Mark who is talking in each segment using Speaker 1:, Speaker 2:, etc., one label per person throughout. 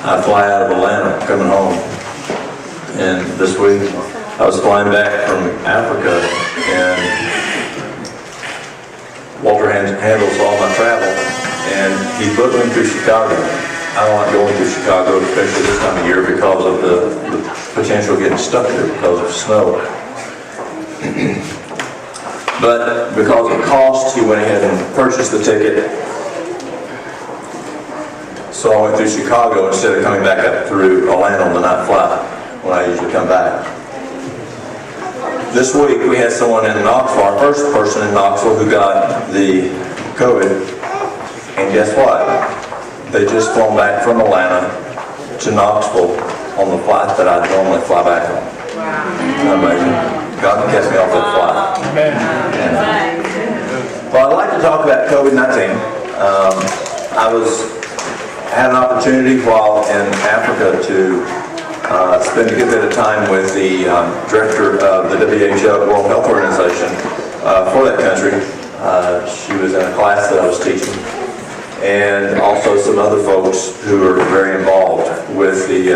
Speaker 1: I fly out of Atlanta, coming home. And this week, I was flying back from Africa, and Walter handles all my travel, and he booked me through Chicago. I don't like going through Chicago, especially this time of year, because of the potential of getting stuck there because of snow. But because of cost, he went ahead and purchased the ticket. So I went through Chicago instead of coming back up through Atlanta on the night flight when I usually come back. This week we had someone in Knoxville, our first person in Knoxville, who got the COVID. And guess what? They just flown back from Atlanta to Knoxville on the flight that I normally fly back on. Isn't that amazing? God can catch me off that flight. Well, I'd like to talk about COVID-19. I had an opportunity while in Africa to spend a good bit of time with the director of the WHO, World Health Organization, for that country. She was in a class that I was teaching, and also some other folks who are very involved with the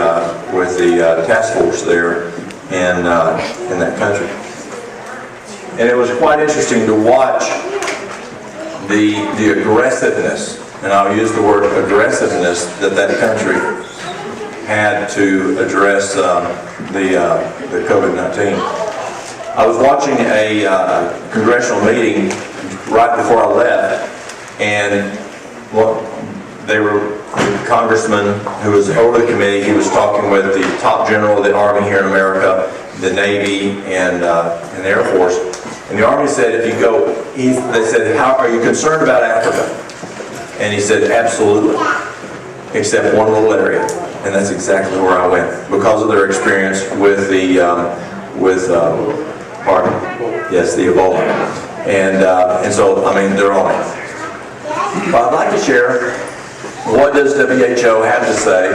Speaker 1: task force there in that country. And it was quite interesting to watch the aggressiveness, and I'll use the word aggressiveness, that country had to address the COVID-19. I was watching a congressional meeting right before I left, and the congressman who was over the committee, he was talking with the top general of the Army here in America, the Navy, and the Air Force. And the Army said, if you go, they said, how are you concerned about Africa? And he said, absolutely, except one little area. And that's exactly where I went, because of their experience with the Ebola. And so, I mean, they're on it. But I'd like to share, what does WHO have to say?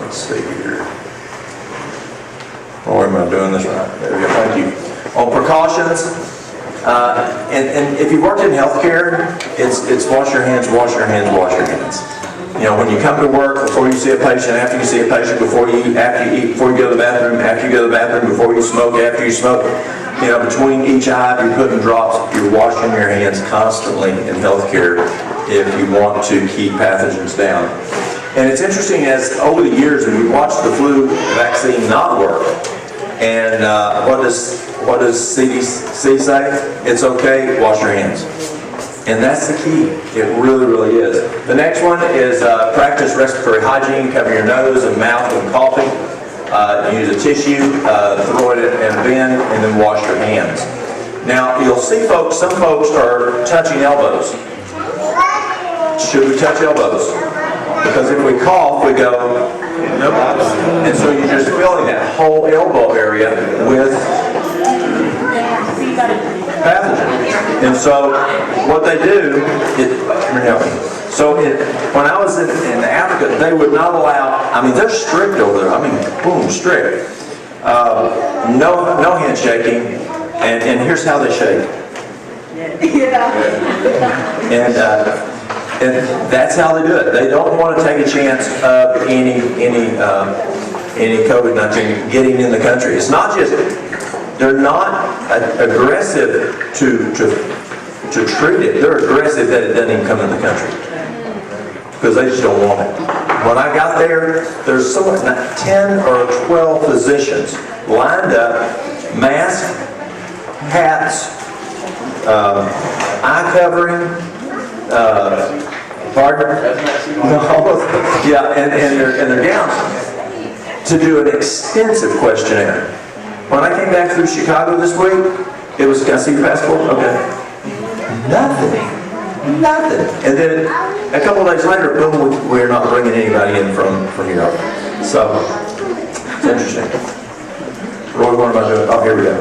Speaker 1: Let's see here. Oh, am I doing this right? There we go, thank you. On precautions, and if you worked in healthcare, it's wash your hands, wash your hands, wash your hands. You know, when you come to work, before you see a patient, after you see a patient, before you eat, after you eat, before you go to the bathroom, after you go to the bathroom, before you smoke, after you smoke, you know, between each eye, you're putting drops, you're washing your hands constantly in healthcare if you want to keep pathogens down. And it's interesting, as over the years, and we watched the flu vaccine not work, and what does CDC say? It's okay, wash your hands. And that's the key. It really, really is. The next one is practice respiratory hygiene. Cover your nose and mouth when coughing. Use a tissue, throw it in a bin, and then wash your hands. Now, you'll see folks, some folks are touching elbows. Should we touch elbows? Because if we cough, we go, nope. And so you're just filling that whole elbow area with pathogen. And so what they do is, when I was in Africa, they would not allow, I mean, they're strict over there. I mean, boom, strict. No handshaking, and here's how they shake. And that's how they do it. They don't want to take a chance of any COVID-19 getting in the country. It's not just, they're not aggressive to treat it. They're aggressive that it doesn't even come in the country, because they just don't want it. When I got there, there's somewhere 10 or 12 physicians lined up, masks, hats, eye covering, and their gowns, to do an extensive questionnaire. When I came back through Chicago this week, it was, can I see your passport? Okay. Nothing. And then a couple of days later, boom, we're not bringing anybody in from Europe. So, it's interesting. Roy, what am I doing? Oh, here we go.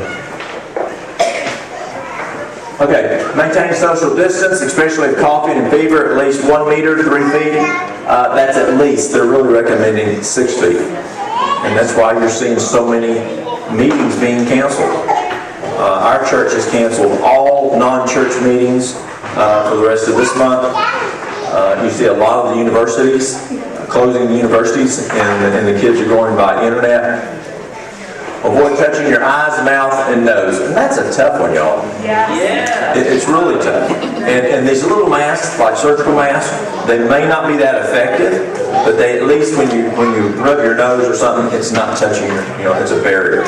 Speaker 1: Okay, maintain social distance, especially if coughing and fever, at least 1 meter, 3 feet. That's at least. They're really recommending 6 feet. And that's why you're seeing so many meetings being canceled. Our church has canceled all non-church meetings for the rest of this month. You see a lot of the universities closing the universities and the kids are going by internet. Avoid touching your eyes, mouth, and nose. And that's a tough one, y'all. Yeah. It's really tough. And these little masks, like surgical masks, they may not be that effective, but they at least when you rub your nose or something, it's not touching your, it's a barrier.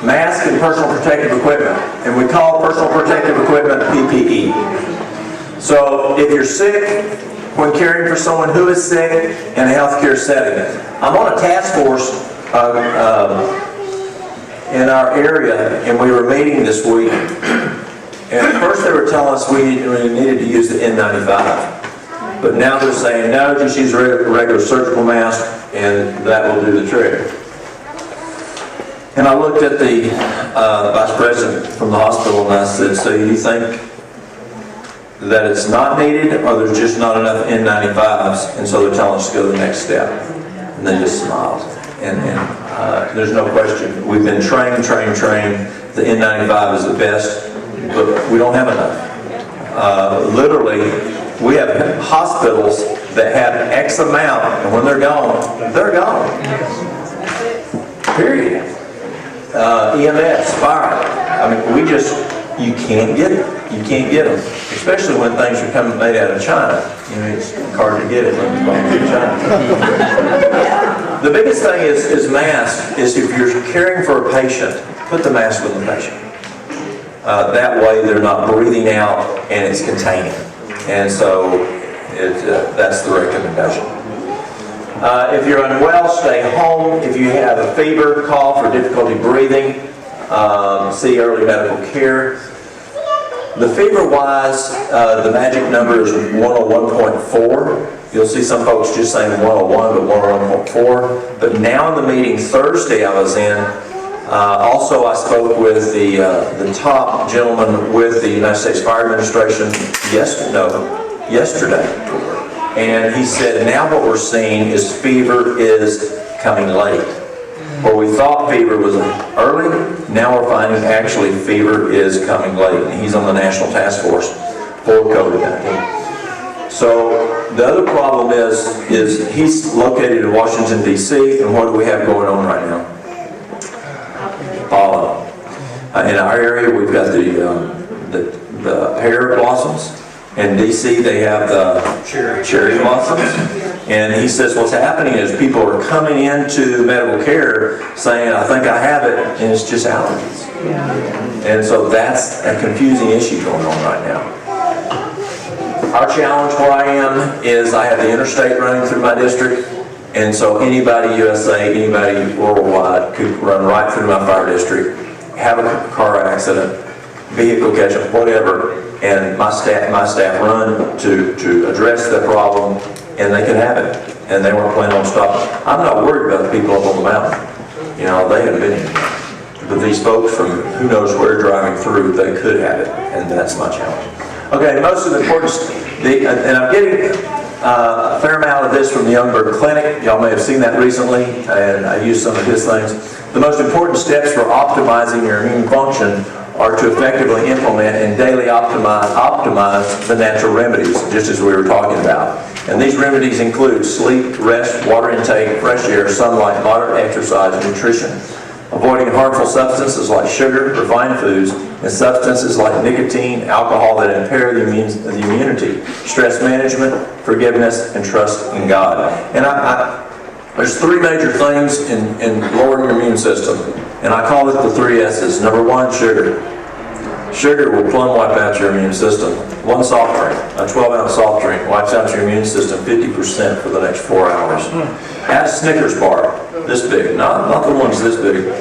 Speaker 1: Mask and personal protective equipment. And we call personal protective equipment PPE. So if you're sick, when caring for someone who is sick in a healthcare setting. I'm on a task force in our area, and we were meeting this week. And at first they were telling us we needed to use the N95. But now they're saying, no, just use a regular surgical mask, and that will do the trick. And I looked at the vice president from the hospital, and I said, so you think that it's not needed, or there's just not enough N95s, and so they're telling us to go to the next step? And they just smiled. And there's no question. We've been trained. The N95 is the best, but we don't have enough. Literally, we have hospitals that have X amount, and when they're gone, they're gone. Period. EMS, fire. I mean, you can't get it. You can't get them, especially when things are made out of China. It's hard to get it when it's made in China. The biggest thing is mask. Is if you're caring for a patient, put the mask on the patient. That way, they're not breathing out and it's containing. And so, that's the recommendation. If you're unwell, stay home. If you have a fever, cough, or difficulty breathing, see early medical care. The fever-wise, the magic number is 101.4. You'll see some folks just saying 101, but 101.4. But now in the meeting Thursday I was in, also I spoke with the top gentleman with the United States Fire Administration yesterday. And he said now what we're seeing is fever is coming late. Where we thought fever was early, now we're finding actually fever is coming late. And he's on the National Task Force for COVID-19. So the other problem is he's located in Washington, D.C., and what do we have going on right now? Pollen. In our area, we've got the pear blossoms. In D.C., they have the cherry blossoms. And he says what's happening is people are coming into medical care saying, I think I have it, and it's just allergies. And so that's a confusing issue going on right now. Our challenge where I am is I have the interstate running through my district, and so anybody USA, anybody worldwide could run right through my fire district, have a car accident, vehicle catch up, whatever, and my staff run to address the problem, and they could have it, and they weren't planning on stopping. I'm not worried about the people up on the mountain. They haven't been here. But these folks from who knows where driving through, they could have it, and that's my challenge. Okay, most of the importance, and I'm getting a fair amount of this from the Youngberg Clinic. Y'all may have seen that recently, and I used some of his things. The most important steps for optimizing your immune function are to effectively implement and daily optimize the natural remedies, just as we were talking about. And these remedies include sleep, rest, water intake, fresh air, sunlight, moderate exercise, and nutrition. Avoiding harmful substances like sugar, refined foods, and substances like nicotine, alcohol that impair the immunity. Stress management, forgiveness, and trust in God. And there's three major things in lowering your immune system. And I call it the 3 S's. Number one, sugar. Sugar will plumb wipe out your immune system. One soft drink, a 12-ounce soft drink, wipes out your immune system 50% for the next 4 hours. Add a Snickers bar, this big, not the ones this big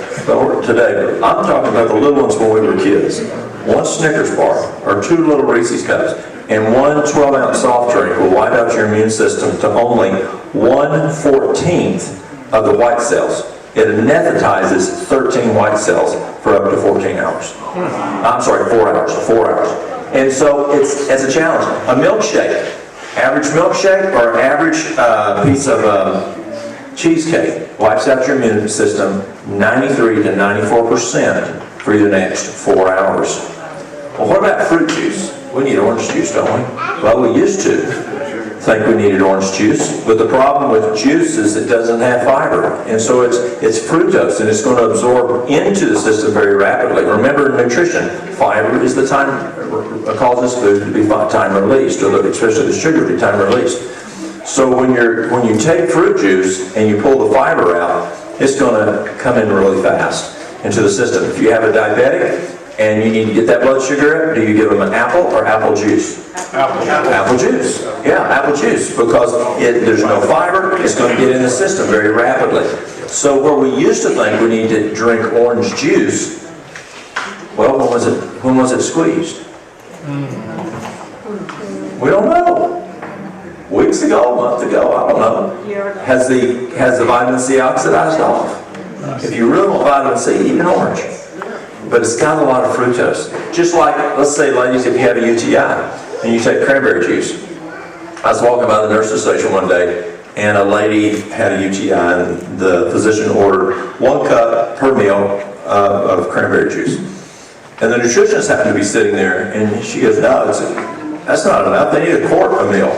Speaker 1: today, but I'm talking about the little ones when we were kids. One Snickers bar, or 2 little Reese's cups, and one 12-ounce soft drink will wipe out your immune system to only 1/14 of the white cells. It anesthetizes 13 white cells for up to 14 hours. I'm sorry, 4 hours. 4 hours. And so it's a challenge. A milkshake, average milkshake or average piece of cheesecake wipes out your immune system 93 to 94% for the next 4 hours. Well, what about fruit juice? We need orange juice, don't we? Well, we used to think we needed orange juice, but the problem with juice is it doesn't have fiber, and so it's fructose, and it's going to absorb into the system very rapidly. Remember, in nutrition, fiber is the time causes food to be time released, or especially the sugar to be time released. So when you take fruit juice and you pull the fiber out, it's going to come in really fast into the system. If you have a diabetic and you need to get that blood sugar up, do you give them an apple or apple juice? Apple juice. Yeah, apple juice, because there's no fiber, it's going to get in the system very rapidly. So where we used to think we need to drink orange juice, well, when was it squeezed? We don't know. Weeks ago, a month ago, I don't know. Has the vitamin C oxidized off? If you really want vitamin C, eat an orange. But it's got a lot of fructose. Just like, let's say, ladies, if you have a UTI and you take cranberry juice. I was walking by the nurse's station one day, and a lady had a UTI, and the physician ordered 1 cup per meal of cranberry juice. And the nutritionist happened to be sitting there, and she goes, no, that's not enough. They need a quart a meal.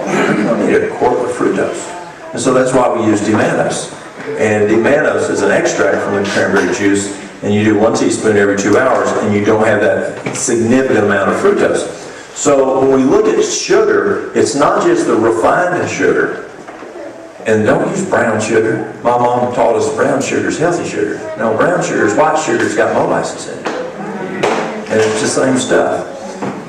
Speaker 1: They need a quart of fructose. And so that's why we use D-mannose. And D-mannose is an extract from the cranberry juice, and you do 1 teaspoon every 2 hours, and you don't have that significant amount of fructose. So when we look at sugar, it's not just the refined sugar. And don't use brown sugar. My mom taught us brown sugar is healthy sugar. No, brown sugar is white sugar. It's got molasses in it. And it's the same stuff.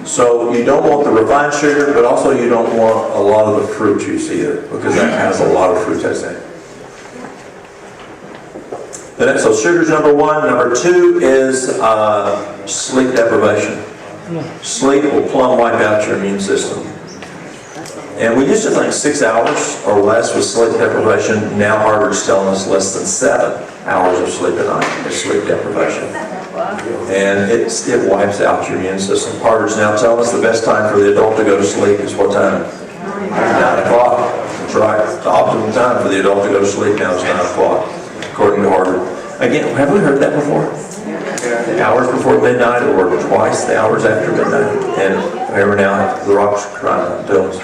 Speaker 1: So you don't want the refined sugar, but also you don't want a lot of the fruit juice either, because that has a lot of fructose in it. So sugar's number 1. Number 2 is sleep deprivation. Sleep will plumb wipe out your immune system. And we used to think 6 hours or less was sleep deprivation. Now Harvard's telling us less than 7 hours of sleep a night is sleep deprivation. And it wipes out your immune system. Harvard's now telling us the best time for the adult to go to sleep is what time? 9 o'clock. That's right. The optimum time for the adult to go to sleep now is 9 o'clock, according to Harvard. Again, have we heard that before? The hours before midnight, or twice the hours after midnight. And remember now, the rocks crying out to us.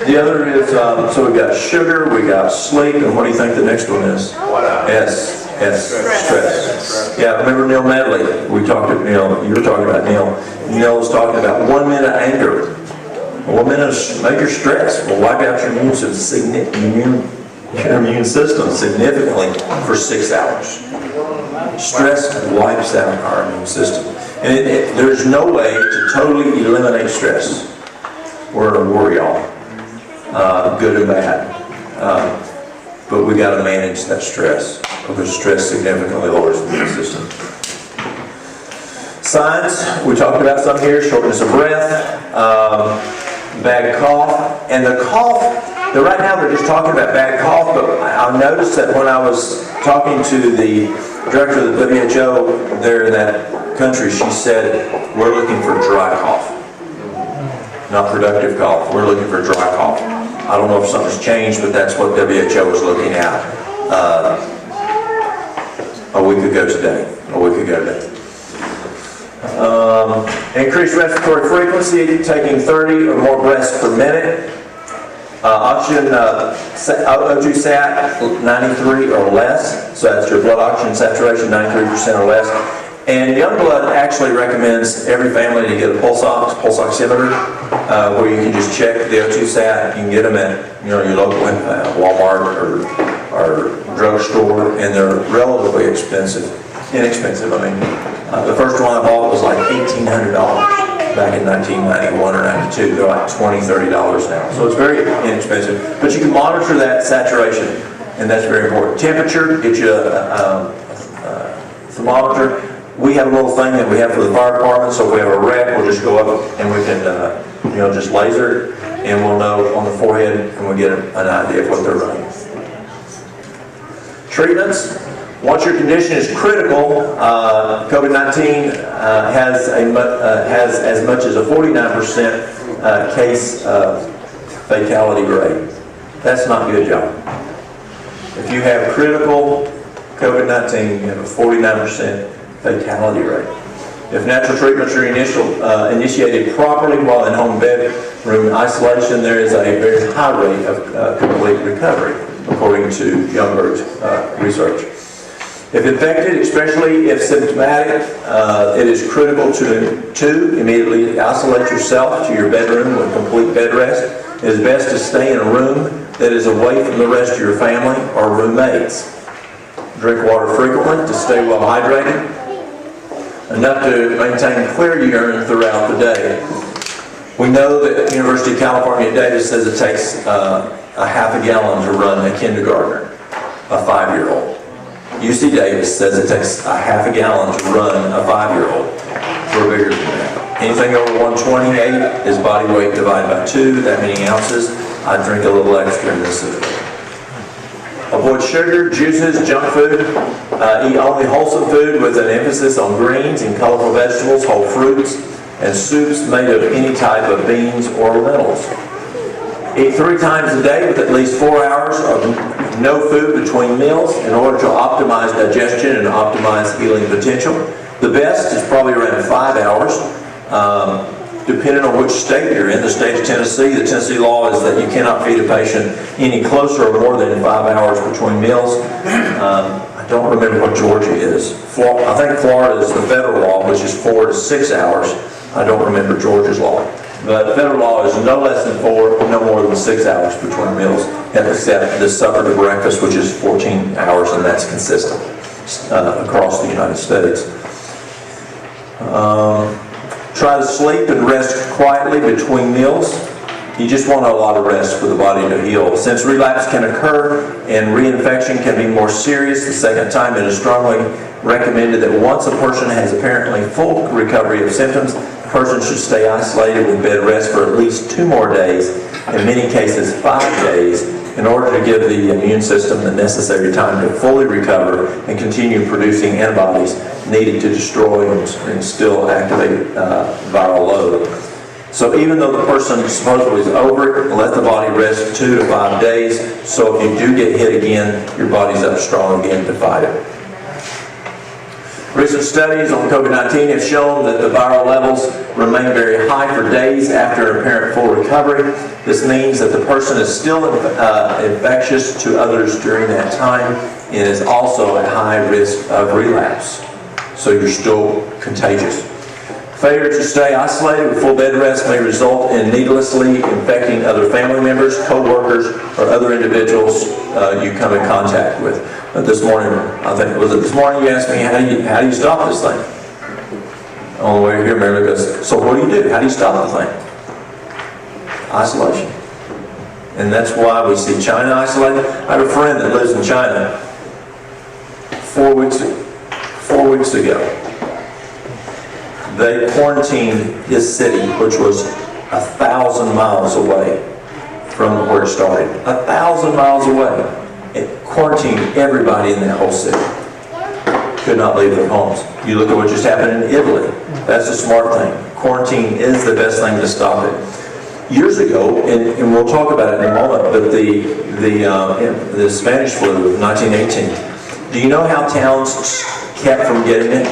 Speaker 1: The other is, so we've got sugar, we got sleep, and what do you think the next one is? S, stress. Yeah, remember Neil Medley? We talked to Neil, you were talking about Neil. Neil was talking about 1 minute anger. 1 minute of major stress will wipe out your immune system significantly for 6 hours. Stress wipes out our immune system. And there's no way to totally eliminate stress. We're in a war, y'all. Good and bad. But we got to manage that stress, because stress significantly lowers the immune system. Signs, we talked about some here: shortness of breath, bad cough, and the cough. Right now they're just talking about bad cough, but I noticed that when I was talking to the director of the WHO there in that country, she said, we're looking for dry cough. Not productive cough, we're looking for dry cough. I don't know if something's changed, but that's what WHO was looking at a week ago today. Increased respiratory frequency, taking 30 or more breaths per minute. Oxygen, O2 sat, 93 or less. So that's your blood oxygen saturation, 93% or less. And Youngblood actually recommends every family to get a pulse oximeter, where you can just check the O2 sat. You can get them at your local Walmart or drugstore, and they're relatively inexpensive. I mean, the first one I bought was like $1,800 back in 1991 or 92. They're like $20, $30 now. So it's very inexpensive. But you can monitor that saturation, and that's very important. Temperature, get you a thermometer. We have a little thing that we have for the fire department, so if we have a wreck, we'll just go up and we can, just laser it, and we'll know on the forehead, and we'll get an idea of what they're running. Treatments. Once your condition is critical, COVID-19 has as much as a 49% case fatality rate. That's not good, y'all. If you have critical COVID-19, you have a 49% fatality rate. If natural treatments are initiated properly while in home bedroom isolation, there is a very high rate of complete recovery, according to Youngberg's research. If infected, especially if symptomatic, it is critical to immediately isolate yourself to your bedroom with complete bed rest. It is best to stay in a room that is away from the rest of your family or roommates. Drink water frequently to stay well hydrated, enough to maintain clear urine throughout the day. We know that University of California data says it takes a half a gallon to run a kindergartner, a 5-year-old. UC Davis says it takes a half a gallon to run a 5-year-old. We're bigger than that. Anything over 128 is body weight divided by 2, that many ounces. I drink a little extra in this. Avoid sugar, juices, junk food. Eat only wholesome food with an emphasis on greens and colorful vegetables, whole fruits, and soups made of any type of beans or lentils. Eat 3 times a day with at least 4 hours of no food between meals in order to optimize digestion and optimize healing potential. The best is probably around 5 hours, depending on which state you're in. The state of Tennessee, the Tennessee law is that you cannot feed a patient any closer or more than 5 hours between meals. I don't remember what Georgia is. I think Florida is the federal law, which is 4 to 6 hours. I don't remember Georgia's law. But federal law is no less than 4, no more than 6 hours between meals, except the supper to breakfast, which is 14 hours, and that's consistent across the United States. Try to sleep and rest quietly between meals. You just want a lot of rest for the body to heal. Since relapse can occur and reinfection can be more serious the second time, it is strongly recommended that once a person has apparently full recovery of symptoms, the person should stay isolated with bed rest for at least 2 more days, in many cases 5 days, in order to give the immune system the necessary time to fully recover and continue producing antibodies needed to destroy and still activate viral load. So even though the person supposedly is over it, let the body rest 2 to 5 days, so if you do get hit again, your body's up strong again to fight it. Recent studies on COVID-19 have shown that the viral levels remain very high for days after apparent full recovery. This means that the person is still infectious to others during that time and is also at high risk of relapse. So you're still contagious. Failure to stay isolated with full bed rest may result in needlessly infecting other family members, co-workers, or other individuals you come in contact with. This morning, I think, was it this morning you asked me, how do you stop this thing? On the way here, Mary goes, so what do? How do you stop the thing? Isolation. And that's why we see China isolated. I have a friend that lives in China. 4 weeks ago, they quarantined his city, which was 1,000 miles away from where it started. 1,000 miles away. It quarantined everybody in that whole city. Could not leave their homes. You look at what just happened in Italy. That's a smart thing. Quarantine is the best thing to stop it. Years ago, and we'll talk about it in a moment, but the Spanish flu of 1918. Do you know how towns kept from getting it?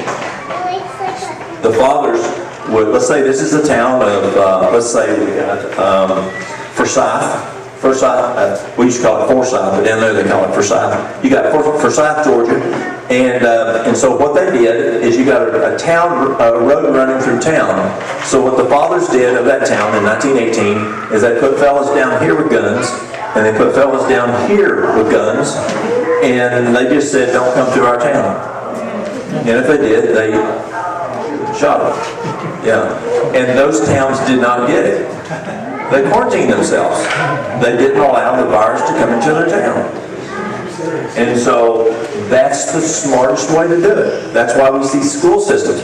Speaker 1: The fathers would, let's say this is the town of, let's say we got Forsyth. We used to call it Forsyth, but down there they call it Forsyth. You got Forsyth, Georgia, and so what they did is you got a road running through town. So what the fathers did of that town in 1918 is they put fellas down here with guns, and they put fellas down here with guns, and they just said, don't come through our town. And if they did, they shot them. Yeah. And those towns did not get it. They quarantined themselves. They didn't allow the virus to come into their town. And so that's the smartest way to do it. That's why we see school systems.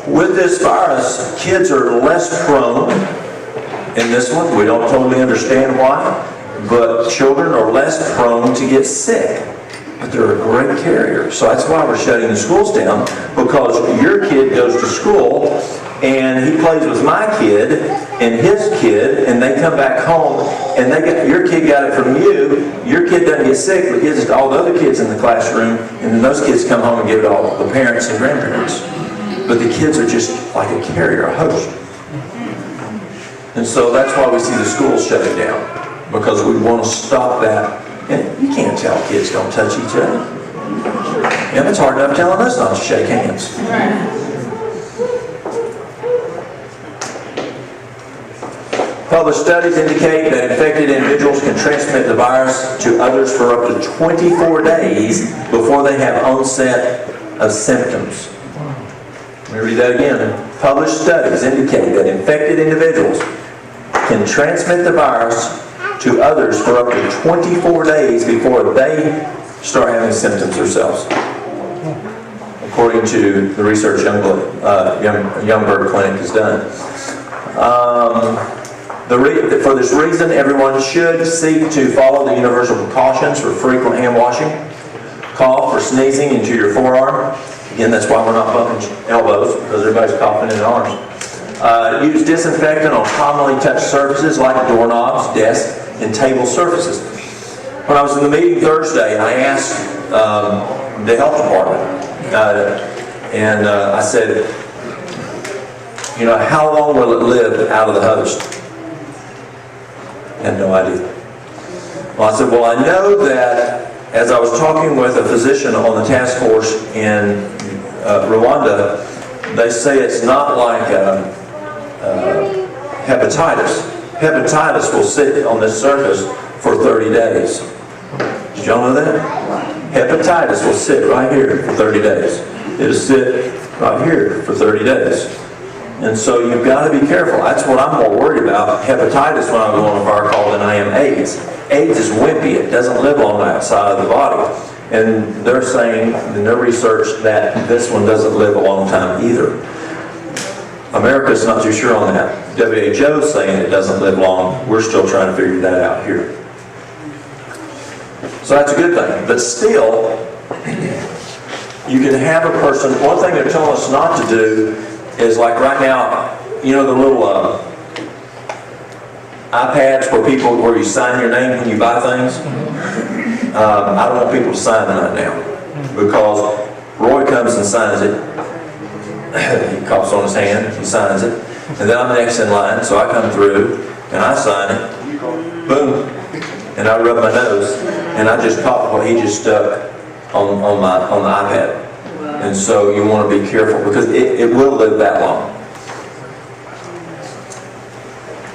Speaker 1: With this virus, kids are less prone in this one. We don't totally understand why, but children are less prone to get sick. But they're a great carrier. So that's why we're shutting the schools down, because your kid goes to school and he plays with my kid and his kid, and they come back home and your kid got it from you. Your kid doesn't get sick, but gives it to all the other kids in the classroom, and then those kids come home and give it all to the parents and grandparents. but the kids are just like a carrier, a host. And so that's why we see the schools shutting down, because we want to stop that. And you can't tell kids don't touch each other. And it's hard enough telling us not to shake hands. Published studies indicate that infected individuals can transmit the virus to others for up to 24 days before they have onset of symptoms. Let me read that again. Published studies indicate that infected individuals can transmit the virus to others for up to 24 days before they start having symptoms themselves, according to the research Youngberg Clinic has done. For this reason, everyone should seek to follow the universal precautions for frequent hand washing, cough or sneezing into your forearm. Again, that's why we're not bumping elbows, because everybody's coughing in arms. Use disinfectant on commonly touched surfaces like doorknobs, desks, and table surfaces. When I was in the meeting Thursday, I asked the health department, and I said, you know, how long will it live out of the host? I had no idea. Well, I said, well, I know that as I was talking with a physician on the task force in Rwanda, they say it's not like hepatitis. Hepatitis will sit on this surface for 30 days. Did y'all know that? Hepatitis will sit right here for 30 days. It'll sit right here for 30 days. And so you've got to be careful. That's what I'm more worried about, hepatitis, when I go on a fire call, than I am AIDS. AIDS is wimpy. It doesn't live long outside of the body. And they're saying in their research that this one doesn't live a long time either. America's not too sure on that. WHO's saying it doesn't live long. We're still trying to figure that out here. So that's a good thing. But still, you can have a person, one thing they're telling us not to do is, like right now, you know the little iPads where you sign your name when you buy things? I don't want people to sign that now, because Roy comes and signs it. He coughs on his hand, he signs it, and then I'm next in line, so I come through and I sign it, boom, and I rub my nose, and I just caught what he just stuck on the iPad. And so you want to be careful, because it will live that long.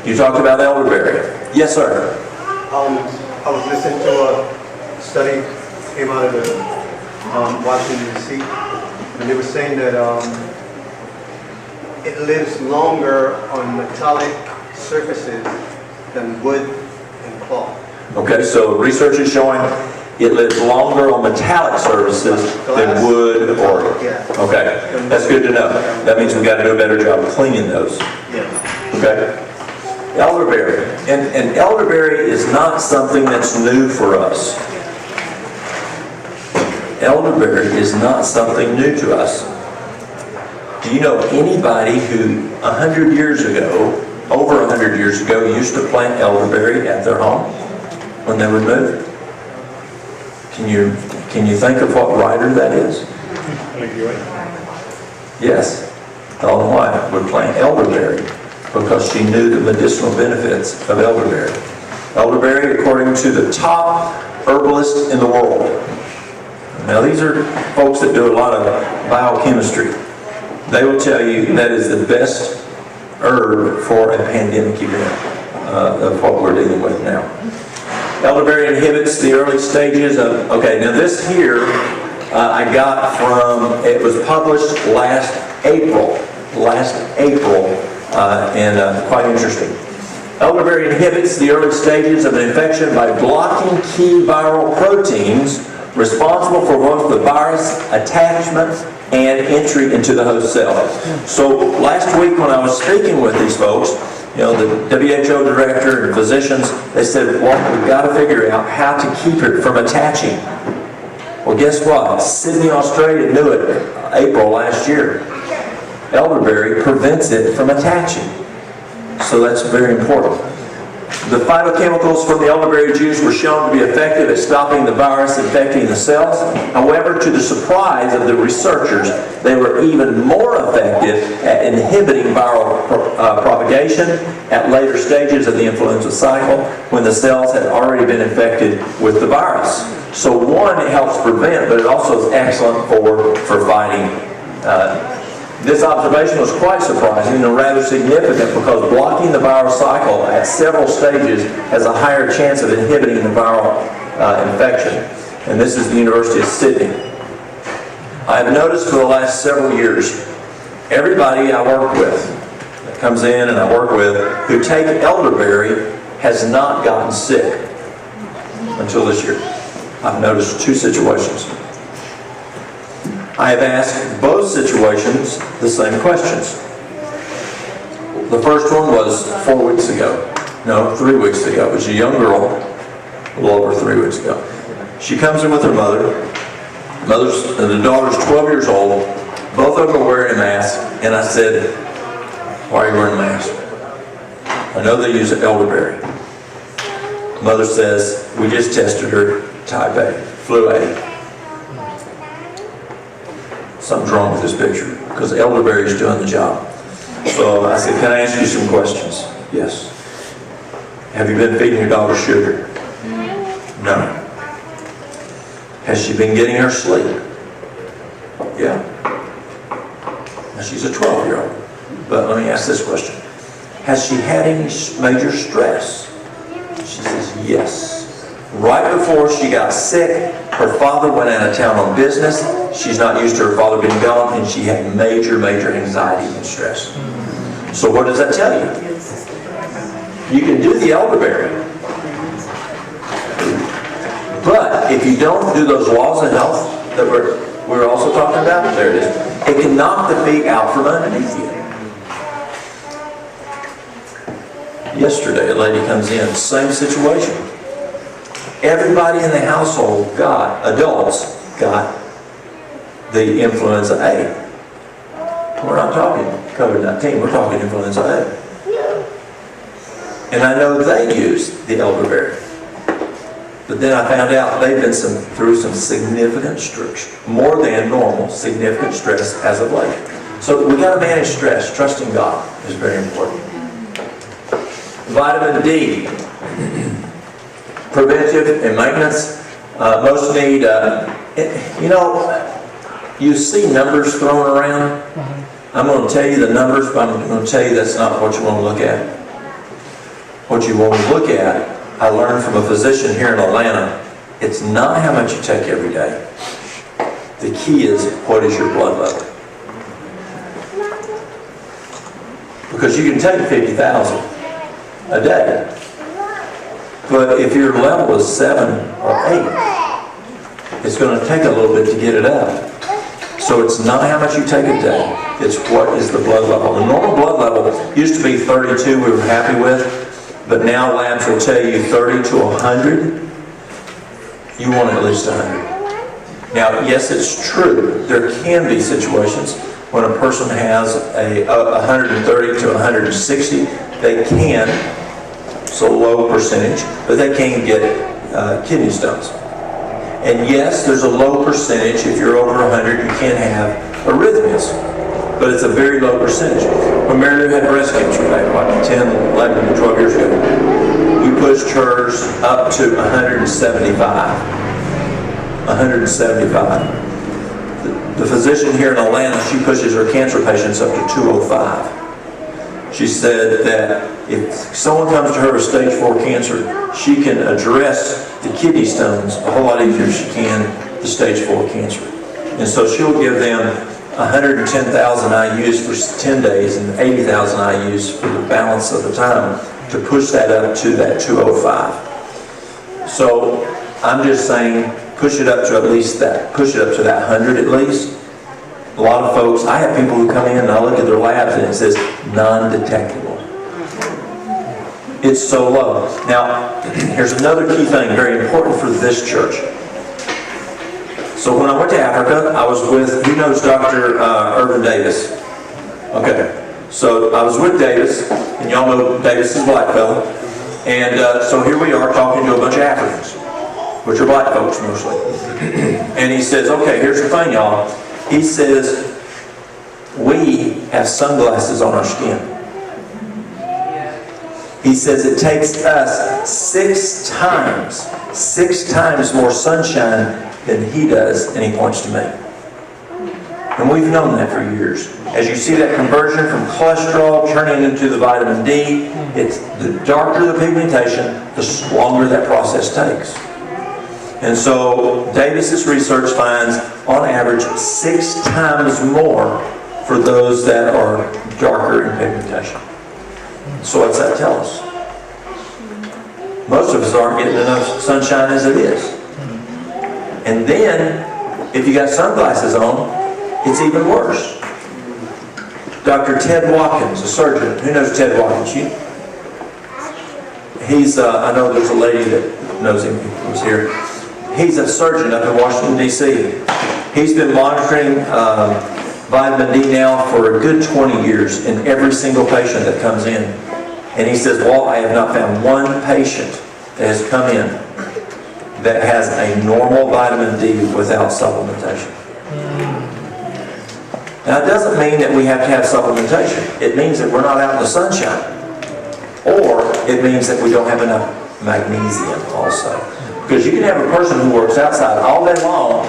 Speaker 1: You talked about elderberry. Yes, sir.
Speaker 2: I was listening to a study came out of the Washington D.C. and they were saying that it lives longer on metallic surfaces than wood and cloth.
Speaker 1: Okay, so research is showing it lives longer on metallic surfaces than wood or...
Speaker 2: Yeah.
Speaker 1: Okay, that's good to know. That means we've got to do a better job of cleaning those.
Speaker 2: Yeah.
Speaker 1: Okay. Elderberry. And elderberry is not something that's new for us. Elderberry is not something new to us. Do you know anybody who 100 years ago, over 100 years ago, used to plant elderberry at their home when they would move? Can you think of what writer that is? Yes. Ellen White would plant elderberry because she knew the medicinal benefits of elderberry. Elderberry, according to the top herbalists in the world. Now, these are folks that do a lot of biochemistry. They will tell you that is the best herb for a pandemic event of what we're dealing with now. Elderberry inhibits the early stages of... Okay, now this here I got from... It was published last April. And quite interesting. Elderberry inhibits the early stages of an infection by blocking key viral proteins responsible for both the virus attachment and entry into the host cell. So last week when I was speaking with these folks, you know, the WHO director and physicians, they said, well, we've got to figure out how to keep it from attaching. Well, guess what? Sydney, Australia knew it April last year. Elderberry prevents it from attaching. So that's very important. The phytochemicals from the elderberry juice were shown to be effective at stopping the virus infecting the cells. However, to the surprise of the researchers, they were even more effective at inhibiting viral propagation at later stages of the influenza cycle when the cells had already been infected with the virus. So one, it helps prevent, but it also is excellent for fighting. This observation was quite surprising and rather significant because blocking the viral cycle at several stages has a higher chance of inhibiting the viral infection. And this is the University of Sydney. I have noticed for the last several years, everybody I work with, that comes in and I work with, who take elderberry has not gotten sick until this year. I've noticed 2 situations. I have asked both situations the same questions. The first one was 4 weeks ago. No, 3 weeks ago. It was a young girl, a little over 3 weeks ago. She comes in with her mother. The daughter's 12 years old. Both of them are wearing a mask. And I said, "Why are you wearing a mask?" "I know they use elderberry." Mother says, "We just tested her type A, flu A." Something's wrong with this picture because elderberry is doing the job. So I said, "Can I ask you some questions?" "Yes." "Have you been feeding your daughter sugar?" "No." "Has she been getting her sleep?" "Yeah." Now she's a 12-year-old. But let me ask this question. "Has she had any major stress?" She says, "Yes." Right before she got sick, her father went out of town on business. She's not used to her father being gone, and she had major anxiety and stress. So what does that tell you? You can do the elderberry. But if you don't do those laws of health that we're also talking about, there it is. It can knock the feet out from underneath you. Yesterday, a lady comes in, same situation. Everybody in the household adults got the influenza A. We're not talking COVID-19, we're talking influenza A. And I know they use the elderberry. But then I found out they've been through some significant stress, more than normal, significant stress as of late. So we got to manage stress. Trusting God is very important. Vitamin D. Preventive and maintenance. Most need, you see numbers thrown around. I'm going to tell you the numbers, but I'm going to tell you that's not what you want to look at. What you want to look at, I learned from a physician here in Atlanta, it's not how much you take every day. The key is, what is your blood level? Because you can take 50,000 a day. But if your level is 7 or 8, it's going to take a little bit to get it up. So it's not how much you take a day, it's what is the blood level. The normal blood level used to be 32 we were happy with, but now labs will tell you 30 to 100, you want at least 100. Now, yes, it's true, there can be situations when a person has a 130 to 160, they can, so low percentage, but they can get kidney stones. And yes, there's a low percentage, if you're over 100, you can have arrhythmias, but it's a very low percentage. When Mary had breast cancer back like 10, 11, 12 years ago, we pushed hers up to 175. 175. The physician here in Atlanta, she pushes her cancer patients up to 205. She said that if someone comes to her with stage 4 cancer, she can address the kidney stones a whole lot easier than she can the stage 4 cancer. And so she'll give them 110,000 IUs for 10 days and 80,000 IUs for the balance of the time to push that up to that 205. So I'm just saying, push it up to at least that. Push it up to that 100 at least. A lot of folks, I have people who come in and I look at their labs and it says non-detectable. It's so low. Now, here's another key thing, very important for this church. So when I went to Africa, I was with, who knows Dr. Irvin Davis? Okay. So I was with Davis, and y'all know Davis is a black fella. And so here we are talking to a bunch of Africans, which are black folks mostly. And he says, okay, here's the thing, y'all. He says, we have sunglasses on our skin. He says it takes us 6 times more sunshine than he does, and he points to me. And we've known that for years. As you see that conversion from cholesterol turning into the vitamin D, it's the darker the pigmentation, the longer that process takes. And so Davis's research finds, on average, 6 times more for those that are darker in pigmentation. So what's that tell us? Most of us aren't getting enough sunshine as it is. And then, if you got sunglasses on, it's even worse. Dr. Ted Watkins, a surgeon. Who knows Ted Watkins? He's, I know there's a lady that knows him who's here. He's a surgeon up in Washington, D.C. He's been monitoring vitamin D now for a good 20 years in every single patient that comes in. And he says, Walt, I have not found one patient that has come in that has a normal vitamin D without supplementation. Now, it doesn't mean that we have to have supplementation. It means that we're not out in the sunshine. Or it means that we don't have enough magnesium also. Because you can have a person who works outside all day long,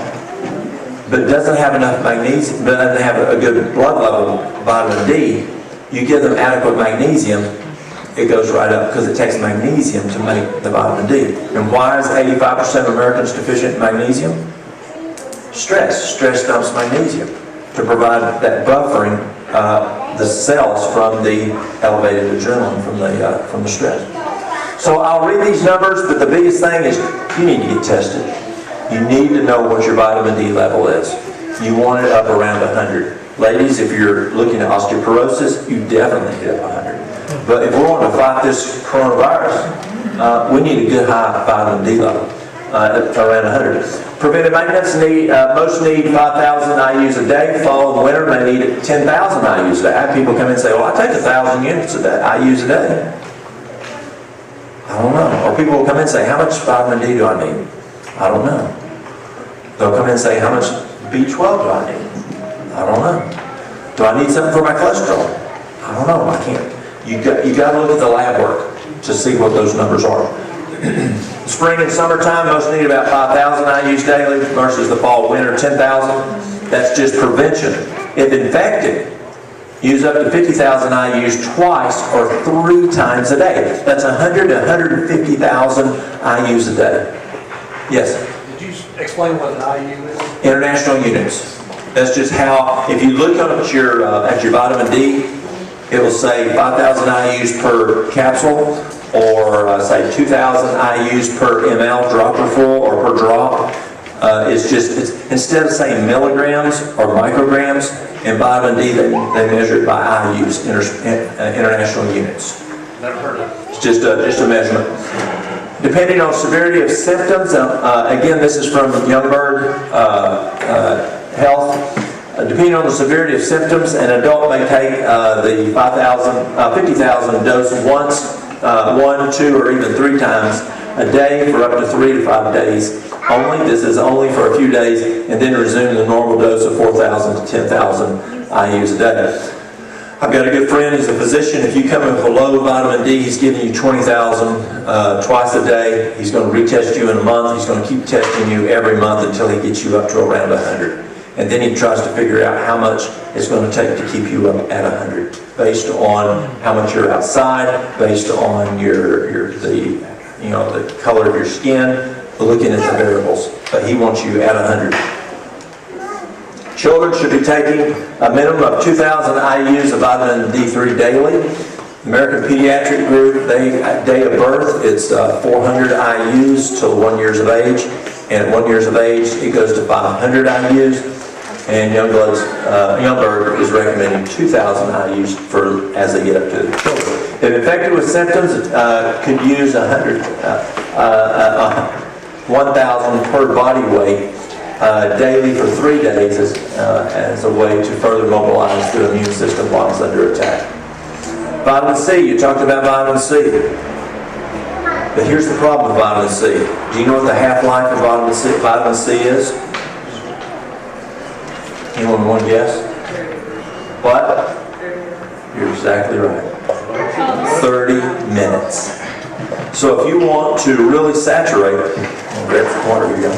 Speaker 1: but doesn't have enough magnesium, but doesn't have a good blood level of vitamin D. You give them adequate magnesium, it goes right up, because it takes magnesium to make the vitamin D. And why is 85% of Americans deficient in magnesium? Stress. Stress dumps magnesium to provide that buffering the cells from the elevated adrenaline from the stress. So I'll read these numbers, but the biggest thing is you need to get tested. You need to know what your vitamin D level is. You want it up around 100. Ladies, if you're looking at osteoporosis, you definitely get up 100. But if we're wanting to fight this coronavirus, we need a good high vitamin D level, around 100. Preventive maintenance most need 5,000 IUs a day. Fall and winter may need 10,000 IUs a day. I have people come in and say, well, I take 1,000 units a day, IUs a day. I don't know. Or people will come in and say, how much vitamin D do I need? I don't know. They'll come in and say, how much B12 do I need? I don't know. Do I need something for my cholesterol? I don't know. I can't. You got to look at the lab work to see what those numbers are. Spring and summertime, most need about 5,000 IUs daily versus the fall winter 10,000. That's just prevention. If infected, use up to 50,000 IUs twice or 3 times a day. That's 100 to 150,000 IUs a day. Yes?
Speaker 3: Did you explain what an IU is?
Speaker 1: International units. That's just how, if you look at your vitamin D, it will say 5,000 IUs per capsule, or say 2,000 IUs per ml, dropper full, or per drop. It's instead of saying milligrams or micrograms, in vitamin D they measure it by IUs, international units.
Speaker 3: Never heard of it.
Speaker 1: It's just a measurement. Depending on severity of symptoms, again, this is from Youngberg Health. Depending on the severity of symptoms, an adult may take the 50,000 dose once, 1, 2, or even 3 times a day for up to 3 to 5 days only. This is only for a few days, and then resume the normal dose of 4,000 to 10,000 IUs a day. I've got a good friend, he's a physician. If you come in below vitamin D, he's giving you 20,000 twice a day. He's going to retest you in a month. He's going to keep testing you every month until he gets you up to around 100. And then he tries to figure out how much it's going to take to keep you up at 100, based on how much you're outside, based on the color of your skin, looking at the variables. But he wants you at 100. Children should be taking a minimum of 2,000 IUs of vitamin D3 daily. American Pediatric Group, day of birth, it's 400 IUs till 1 year of age. And at 1 year of age, it goes to 500 IUs. And Youngberg is recommending 2,000 IUs as they get up to the children. If infected with symptoms, could use 1,000 per body weight daily for 3 days as a way to further mobilize the immune system while it's under attack. Vitamin C, you talked about vitamin C. But here's the problem with vitamin C. Do you know what the half-life of vitamin C is? Anyone want to guess? What? You're exactly right. 30 minutes. So if you want to really saturate, grab some water, here you go.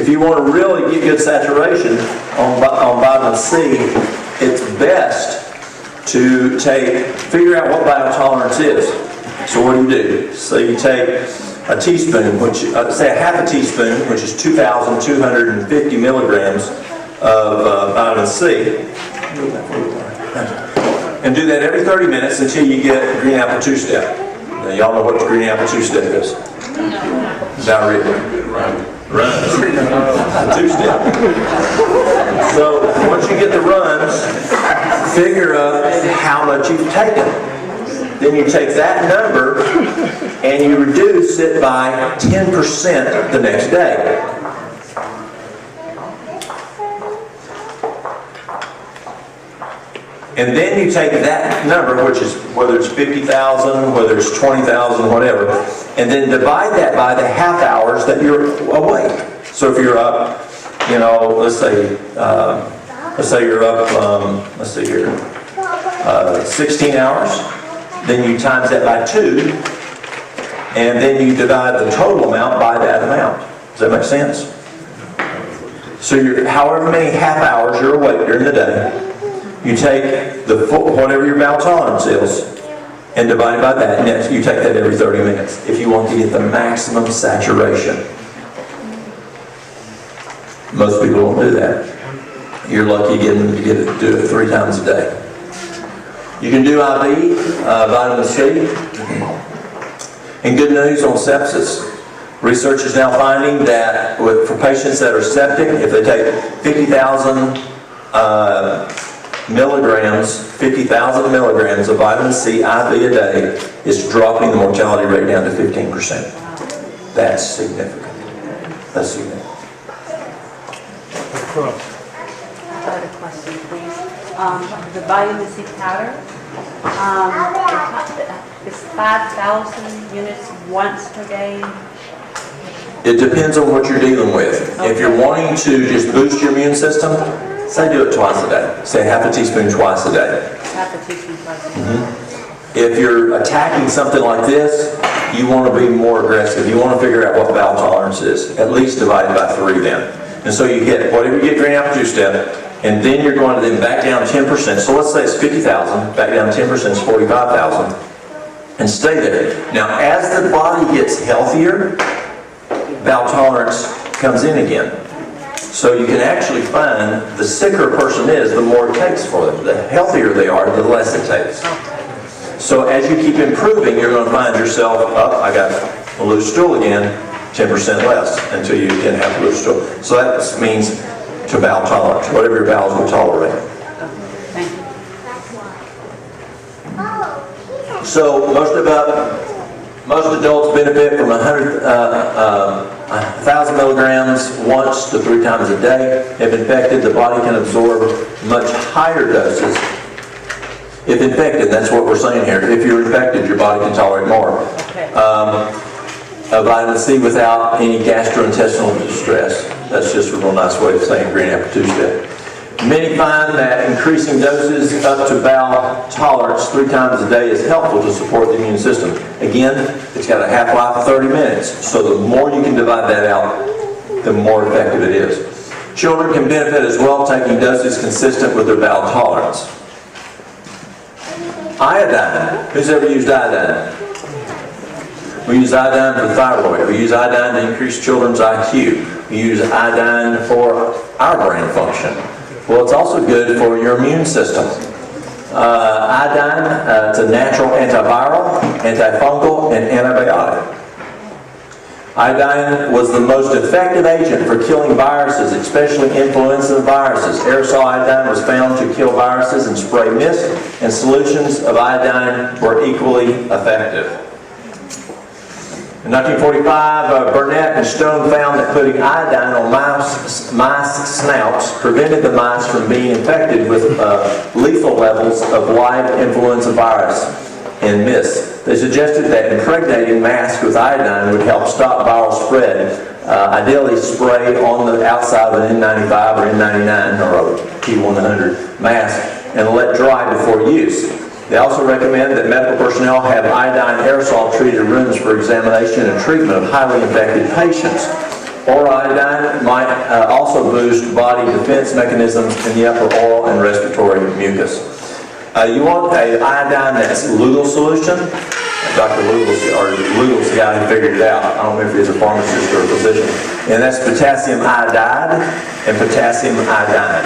Speaker 1: If you want to really get good saturation on vitamin C, it's best to figure out what biotolerance is. So what do? So you take a teaspoon, say a half a teaspoon, which is 2,250 milligrams of vitamin C, and do that every 30 minutes until you get green apple two-step. Now y'all know what the green apple two-step is? Diarrhea. Runs. The two-step. So once you get the runs, figure out how much you've taken. Then you take that number and you reduce it by 10% the next day. And then you take that number, which is whether it's 50,000, whether it's 20,000, whatever, and then divide that by the half hours that you're awake. So if you're up, let's say you're up, 16 hours, then you times that by 2, and then you divide the total amount by that amount. Does that make sense? So however many half hours you're awake during the day, you take whatever your bowel tolerance is and divide it by that. And you take that every 30 minutes if you want to get the maximum saturation. Most people don't do that. You're lucky getting to do it 3 times a day. You can do IV, vitamin C. And good news on sepsis. Research is now finding that for patients that are septic, if they take 50,000 milligrams of vitamin C IV a day, it's dropping the mortality rate down to 15%. That's significant. That's significant.
Speaker 4: I have a question, please. The vitamin C powder, is 5,000 units once per day?
Speaker 1: It depends on what you're dealing with.
Speaker 4: Okay.
Speaker 1: If you're wanting to just boost your immune system, say do it twice a day. Say half a teaspoon twice a day.
Speaker 4: Half a teaspoon twice a day.
Speaker 1: Mm-hmm. If you're attacking something like this, you want to be more aggressive. You want to figure out what bowel tolerance is. At least divide it by 3 then. And so you get whatever you get green apple juice step, and then you're going to then back down 10%. So let's say it's 50,000, back down 10% is 45,000, and stay there. Now as the body gets healthier, bowel tolerance comes in again. So you can actually find the sicker a person is, the more it takes for them. The healthier they are, the less it takes. So as you keep improving, you're going to find yourself, I got a loose stool again, 10% less until you can have a loose stool. So that means to bowel tolerance, whatever your bowels will tolerate.
Speaker 4: Thank you.
Speaker 1: So most adults benefit from 1,000 milligrams once to 3 times a day. If infected, the body can absorb much higher doses. If infected, that's what we're saying here. If you're infected, your body can tolerate more.
Speaker 4: Okay.
Speaker 1: Vitamin C without any gastrointestinal distress. That's just a real nice way of saying green apple two-step. Many find that increasing doses up to bowel tolerance 3 times a day is helpful to support the immune system. Again, it's got a half-life of 30 minutes, so the more you can divide that out, the more effective it is. Children can benefit as well taking doses consistent with their bowel tolerance. Iodine. Who's ever used iodine? We use iodine for thyroid. We use iodine to increase children's IQ. We use iodine for our brain function. Well, it's also good for your immune system. Iodine, it's a natural antiviral, antifungal, and antibiotic. Iodine was the most effective agent for killing viruses, especially influenza viruses. Aerosol iodine was found to kill viruses in spray mist, and solutions of iodine were equally effective. In 1945, Burnett and Stone found that putting iodine on mice snouts prevented the mice from being infected with lethal levels of live influenza virus. and mist. They suggested that impregnating masks with iodine would help stop viral spread. Ideally spray on the outside of an N95 or N99 or a P100 mask and let dry before use. They also recommend that medical personnel have iodine aerosol treated rooms for examination and treatment of highly infected patients. Oral iodine might also boost body defense mechanisms in the upper oral and respiratory mucus. You want an iodine that's lugal solution. Dr. Lugal's the guy who figured it out. I don't know if he's a pharmacist or a physician. And that's potassium iodide and potassium iodine.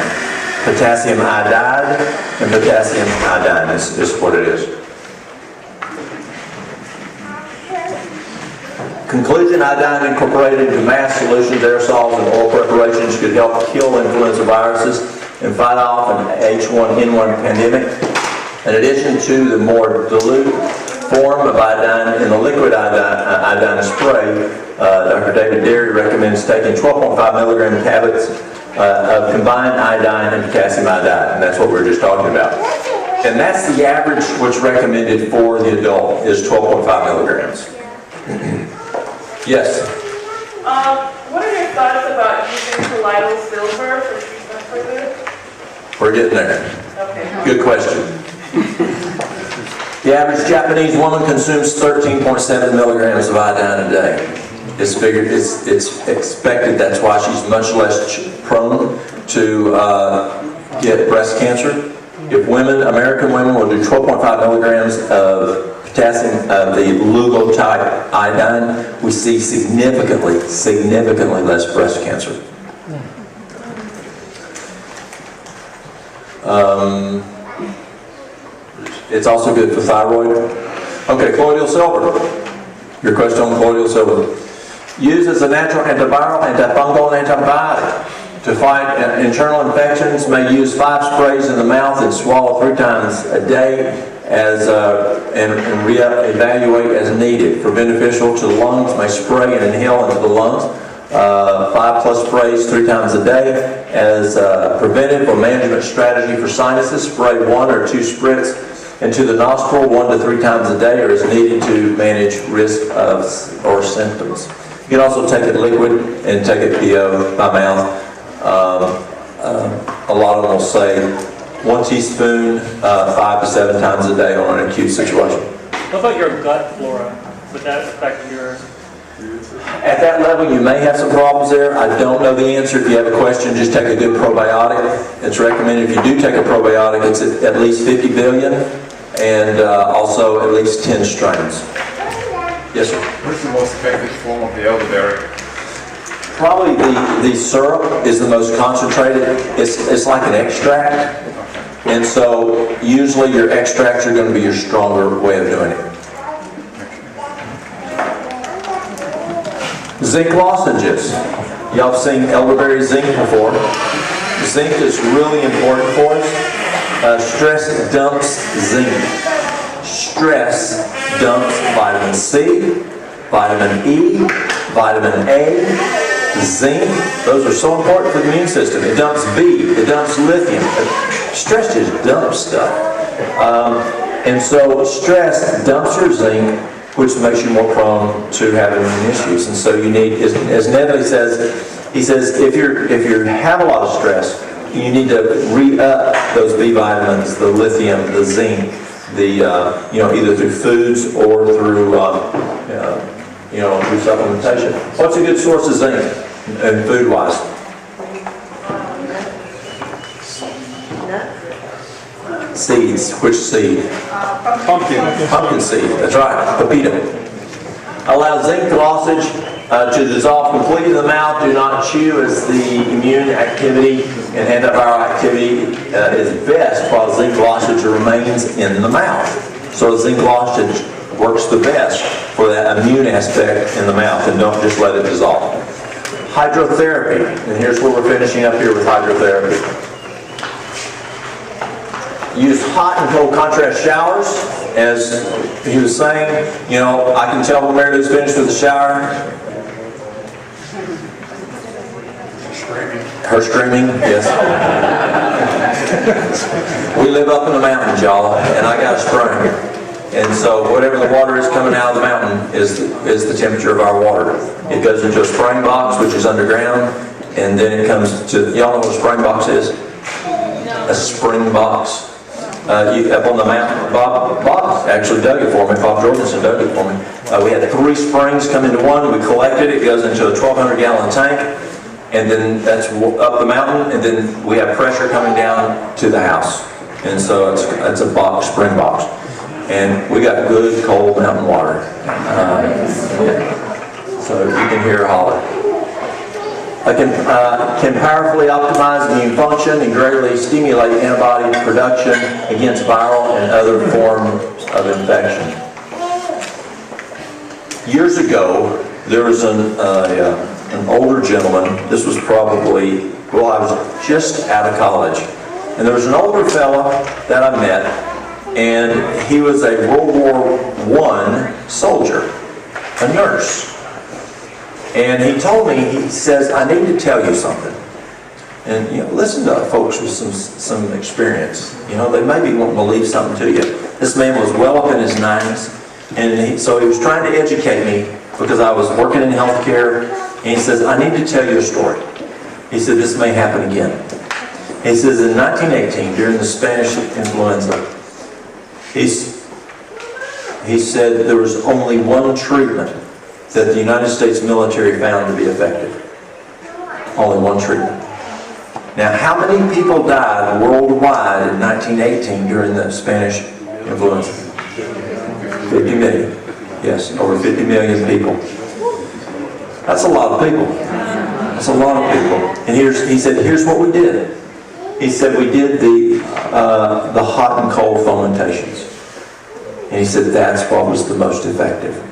Speaker 1: Potassium iodide and potassium iodine is what it is. Conclusion, iodine incorporated into mask solutions, aerosols, and oil preparations could help kill influenza viruses and fight off an H1N1 pandemic. In addition to the more dilute form of iodine in the liquid iodine spray, Dr. David Derry recommends taking 12.5 milligram tablets of combined iodine and potassium iodide, and that's what we were just talking about. And that's the average which recommended for the adult is 12.5 milligrams. Yes?
Speaker 5: What are your thoughts about using colloidal silver for treatment for this?
Speaker 1: We're getting there.
Speaker 5: Okay.
Speaker 1: Good question. The average Japanese woman consumes 13.7 milligrams of iodine a day. It's figured, it's expected that's why she's much less prone to get breast cancer. If American women will do 12.5 milligrams of potassium, the lugal type iodine, we see significantly less breast cancer. It's also good for thyroid. Okay, colloidal silver. Your question on colloidal silver. Used as a natural antiviral, antifungal, and antibiotic. To fight internal infections, may use 5 sprays in the mouth and swallow 3 times a day and re-evaluate as needed. For beneficial to the lungs, may spray and inhale into the lungs. 5+ sprays 3 times a day. As preventive or management strategy for sinuses, spray 1 or 2 spritz into the nostril 1 to 3 times a day or as needed to manage risk of or symptoms. You can also take it liquid and take it PO by mouth. A lot of them will say 1 teaspoon 5 to 7 times a day on an acute situation.
Speaker 6: What about your gut flora? Would that affect your...
Speaker 1: At that level, you may have some problems there. I don't know the answer. If you have a question, just take a good probiotic. It's recommended if you do take a probiotic, it's at least 50 billion and also at least 10 strains. Yes, sir?
Speaker 7: What is the most effective form of the elderberry?
Speaker 1: Probably the syrup is the most concentrated. It's like an extract. And so usually your extracts are going to be your stronger way of doing it. Zinc lozenges. Y'all have seen elderberry zinc before. Zinc is really important for us. Stress dumps zinc. Stress dumps vitamin C, vitamin E, vitamin A, zinc. Those are so important for the immune system. It dumps B, it dumps lithium. Stress just dumps stuff. And so stress dumps your zinc, which makes you more prone to having immune issues. And so you need, as Nedley says, he says if you have a lot of stress, you need to re-up those B vitamins, the lithium, the zinc, the either through foods or through through supplementation. What's a good source of zinc and food-wise? Seeds. Which seed? Pumpkin seed. That's right. Pepita. Allow zinc lozenge to dissolve completely in the mouth. Do not chew, as the immune activity and antiviral activity is best while zinc lozenge remains in the mouth. So zinc lozenge works the best for that immune aspect in the mouth, and don't just let it dissolve. Hydrotherapy. And here's where we're finishing up here with hydrotherapy. Use hot and cold contrast showers. As he was saying, I can tell when Meredith's finished with the shower. Her screaming, yes. We live up in the mountains, y'all, and I got a spring. And so whatever the water is coming out of the mountain is the temperature of our water. It goes into a spring box, which is underground, and then it comes to, y'all know what a spring box is? A spring box. Up on the mountain, Bob actually dug it for me. Bob Jorgensen dug it for me. We had 3 springs come into one. We collected it. It goes into a 1,200-gallon tank, and then that's up the mountain, and then we have pressure coming down to the house. And so it's a box, spring box, and we got good cold mountain water. So you can hear her holler. Can powerfully optimize immune function and greatly stimulate antibody production against viral and other forms of infection. Years ago, there was an older gentleman. This was probably, well, I was just out of college. And there was an older fella that I met, and he was a World War I soldier, a nurse. And he told me, he says, I need to tell you something. And, you know, listen to folks with some experience. You know, they maybe won't believe something to you. This man was well up in his 90s, and so he was trying to educate me because I was working in healthcare. And he says, I need to tell you a story. He said, this may happen again. He says, in 1918, during the Spanish influenza, he said there was only one treatment that the United States military found to be effective. Only one treatment. Now, how many people died worldwide in 1918 during the Spanish influenza? 50 million. Yes, over 50 million people. That's a lot of people. That's a lot of people. And he said, here's what we did. He said we did the hot and cold fomentations. And he said that's what was the most effective.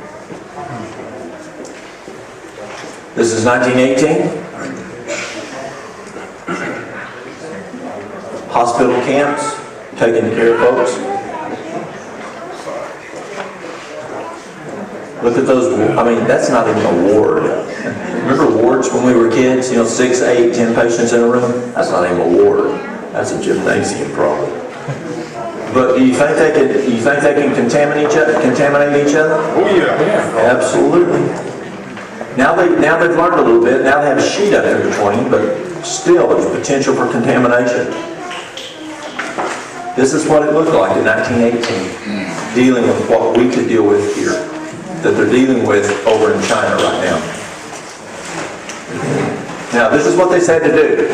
Speaker 1: This is 1918. Hospital camps, taking care of folks. Look at those, I mean, that's not even a ward. Remember wards when we were kids? You know, 6, 8, 10 patients in a room? That's not even a ward. That's a gymnasium probably. But do you think they can contaminate each other?
Speaker 7: Oh yeah.
Speaker 1: Absolutely. Now they've learned a little bit. Now they have a sheet up in between, but still there's potential for contamination. This is what it looked like in 1918, dealing with what we could deal with here, that they're dealing with over in China right now. Now this is what they said to do.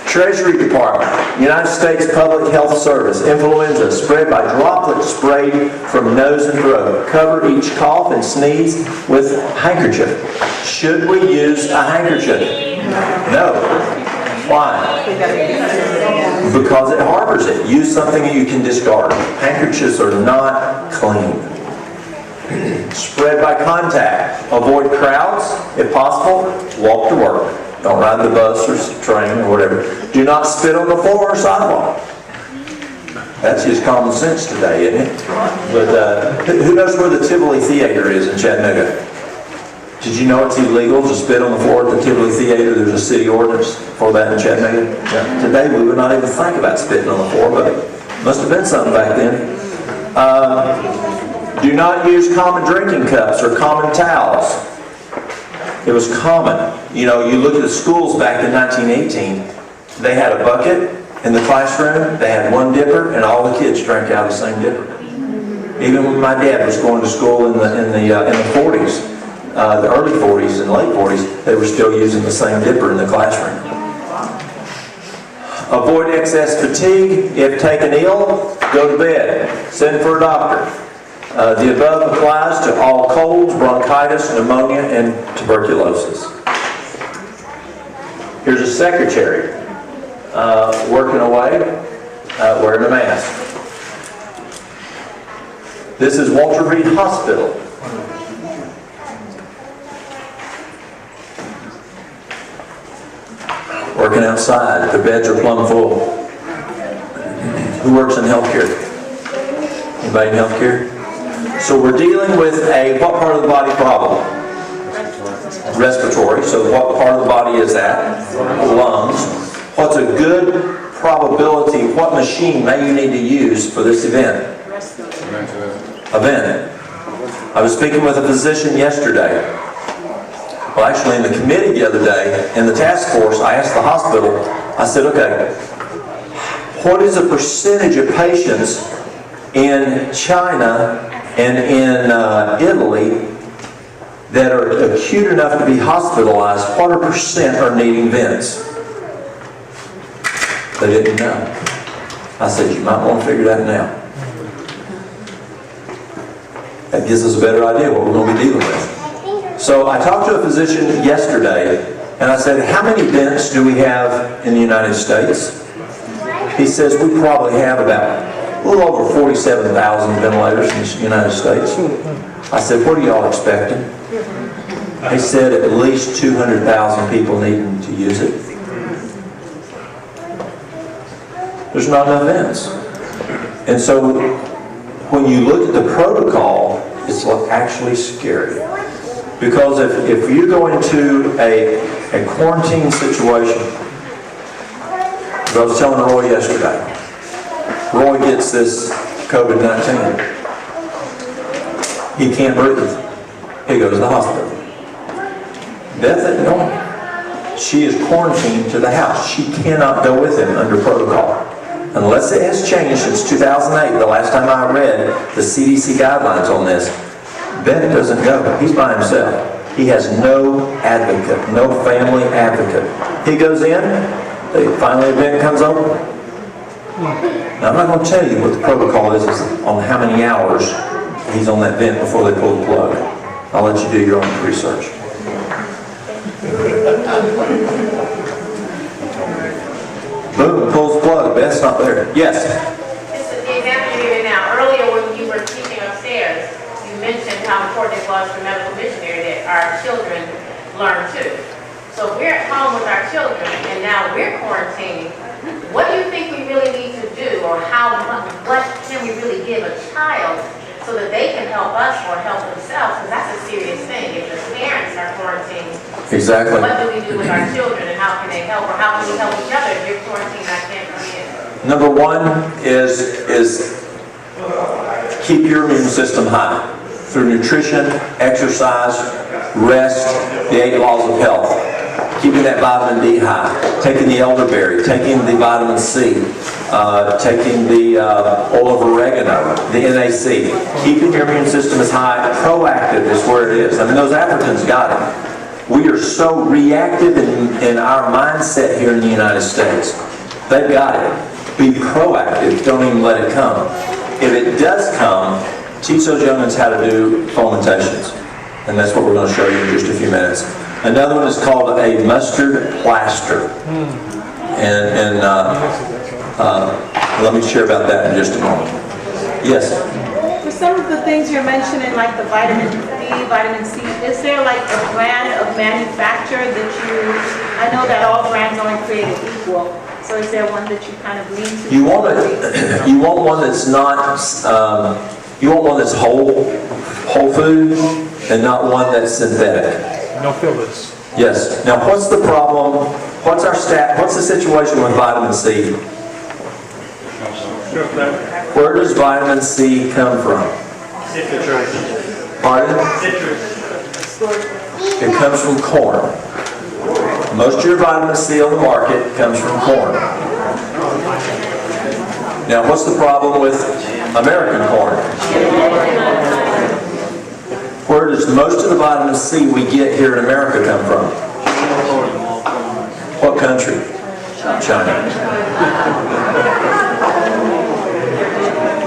Speaker 1: Treasury Department, United States Public Health Service, influenza spread by droplets sprayed from nose and throat. Cover each cough and sneeze with handkerchief. Should we use a handkerchief? No. Why? Because it harbors it. Use something you can discard. Handkerchiefs are not clean. Spread by contact. Avoid crowds. If possible, walk to work. Don't ride the bus or train or whatever. Do not spit on the floor or sidewalk. That's just common sense today, isn't it? But who knows where the Tivoli Theater is in Chattanooga? Did you know it's illegal to spit on the floor at the Tivoli Theater? There's a city ordinance for that in Chattanooga. Yeah. Today we would not even think about spitting on the floor, but it must have been something back then. Do not use common drinking cups or common towels. It was common. You know, you look at the schools back in 1918, they had a bucket in the classroom, they had one dipper, and all the kids drank out of the same dipper. Even when my dad was going to school in the 40s, the early 40s and late 40s, they were still using the same dipper in the classroom. Avoid excess fatigue. If taken ill, go to bed. Send for a doctor. The above applies to all colds, bronchitis, pneumonia, and tuberculosis. Here's a secretary working away, wearing a mask. This is Walter Reed Hospital. Working outside. The beds are plumb full. Who works in healthcare? Anybody in healthcare? So we're dealing with a what part of the body problem? Respiratory. So what part of the body is that? Lungs. What's a good probability? What machine may you need to use for this event? event. I was speaking with a physician yesterday. Well, actually in the committee the other day, in the task force, I asked the hospital, I said, okay, what is the percentage of patients in China and in Italy that are acute enough to be hospitalized? What percent are needing vents? They didn't know. I said, you might want to figure that now. That gives us a better idea what we're going to be dealing with. So I talked to a physician yesterday, and I said, how many vents do we have in the United States? He says, we probably have about a little over 47,000 ventilators in the United States. I said, what are y'all expecting? He said, at least 200,000 people needing to use it. There's not enough vents. And so when you look at the protocol, it's actually scary. Because if you go into a quarantine situation, as I was telling Roy yesterday, Roy gets this COVID-19. He can't breathe. He goes to the hospital. Beth isn't going. She is quarantined to the house. She cannot go with him under protocol. Unless it has changed since 2008, the last time I read the CDC guidelines on this, Beth doesn't go. He's by himself. He has no advocate, no family advocate. He goes in, finally the vent comes open. Now I'm not going to tell you what the protocol is on how many hours he's on that vent before they pull the plug. I'll let you do your own research. Boom, pulls the plug. Beth's not there. Yes?
Speaker 8: It's the example you're giving now. Earlier when you were teaching upstairs, you mentioned how important it was for medical missionary that our children learn too. So we're at home with our children and now we're quarantining. What do you think we really need to do, or what can we really give a child so that they can help us or help themselves? Because that's a serious thing. If the parents are quarantined,
Speaker 1: exactly.
Speaker 8: What do we do with our children, and how can they help, or how can we help each other if you're quarantined, I can't come in?
Speaker 1: Number one is keep your immune system high through nutrition, exercise, rest, the 8 laws of health. Keeping that vitamin D high, taking the elderberry, taking the vitamin C, taking the oil of oregano, the NAC. Keeping your immune system as high, proactive is where it is. I mean, those Africans got it. We are so reactive in our mindset here in the United States. They've got it. Be proactive. Don't even let it come. If it does come, teach those young'uns how to do fomentations. And that's what we're going to show you in just a few minutes. Another one is called a mustard plaster. And let me share about that in just a moment. Yes?
Speaker 9: For some of the things you're mentioning, like the vitamin D, vitamin C, is there like a brand of manufacturer that I know that all brands aren't created equal, so is there one that you kind of lean to?
Speaker 1: You want one that's not, you want one that's whole food and not one that's synthetic.
Speaker 3: No fillers.
Speaker 1: Yes. Now what's the problem? What's the situation with vitamin C? Where does vitamin C come from?
Speaker 3: Citrus.
Speaker 1: Pardon?
Speaker 3: Citrus.
Speaker 1: It comes from corn. Most of your vitamin C on the market comes from corn. Now what's the problem with American corn? Where does most of the vitamin C we get here in America come from? What country? China.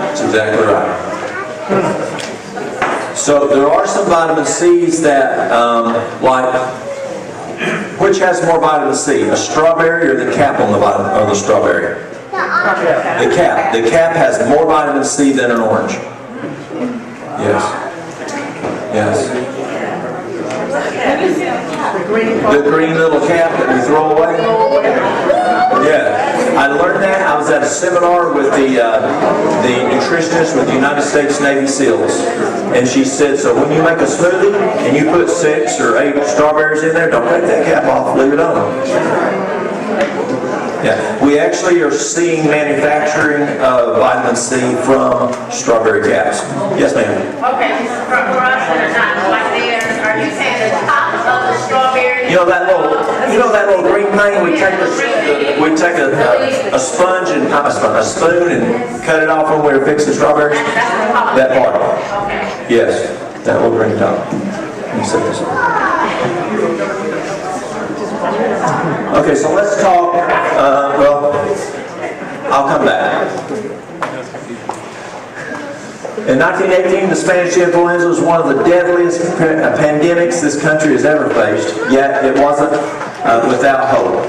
Speaker 1: That's exactly right. So there are some vitamin C's that, which has more vitamin C, a strawberry or the cap on the strawberry? The cap. The cap has more vitamin C than an orange. Yes. Yes. The green little cap that we throw away? Yeah. I learned that. I was at a seminar with the nutritionist with the United States Navy SEALs. And she said, so when you make a smoothie and you put 6 or 8 strawberries in there, don't take that cap off, leave it on. Yeah, we actually are seeing manufacturing of vitamin C from strawberry caps. Yes, ma'am.
Speaker 8: Okay, for us that are not like there, are you saying the top of the strawberry?
Speaker 1: You know that little green thing, we take a sponge and, not a sponge, a spoon and cut it off when we were fixing strawberries? That part.
Speaker 8: Okay.
Speaker 1: Yes, that little green top. Let me set this up. Okay, so let's talk, well, I'll come back. In 1918, the Spanish influenza was one of the deadliest pandemics this country has ever faced, yet it wasn't without hope.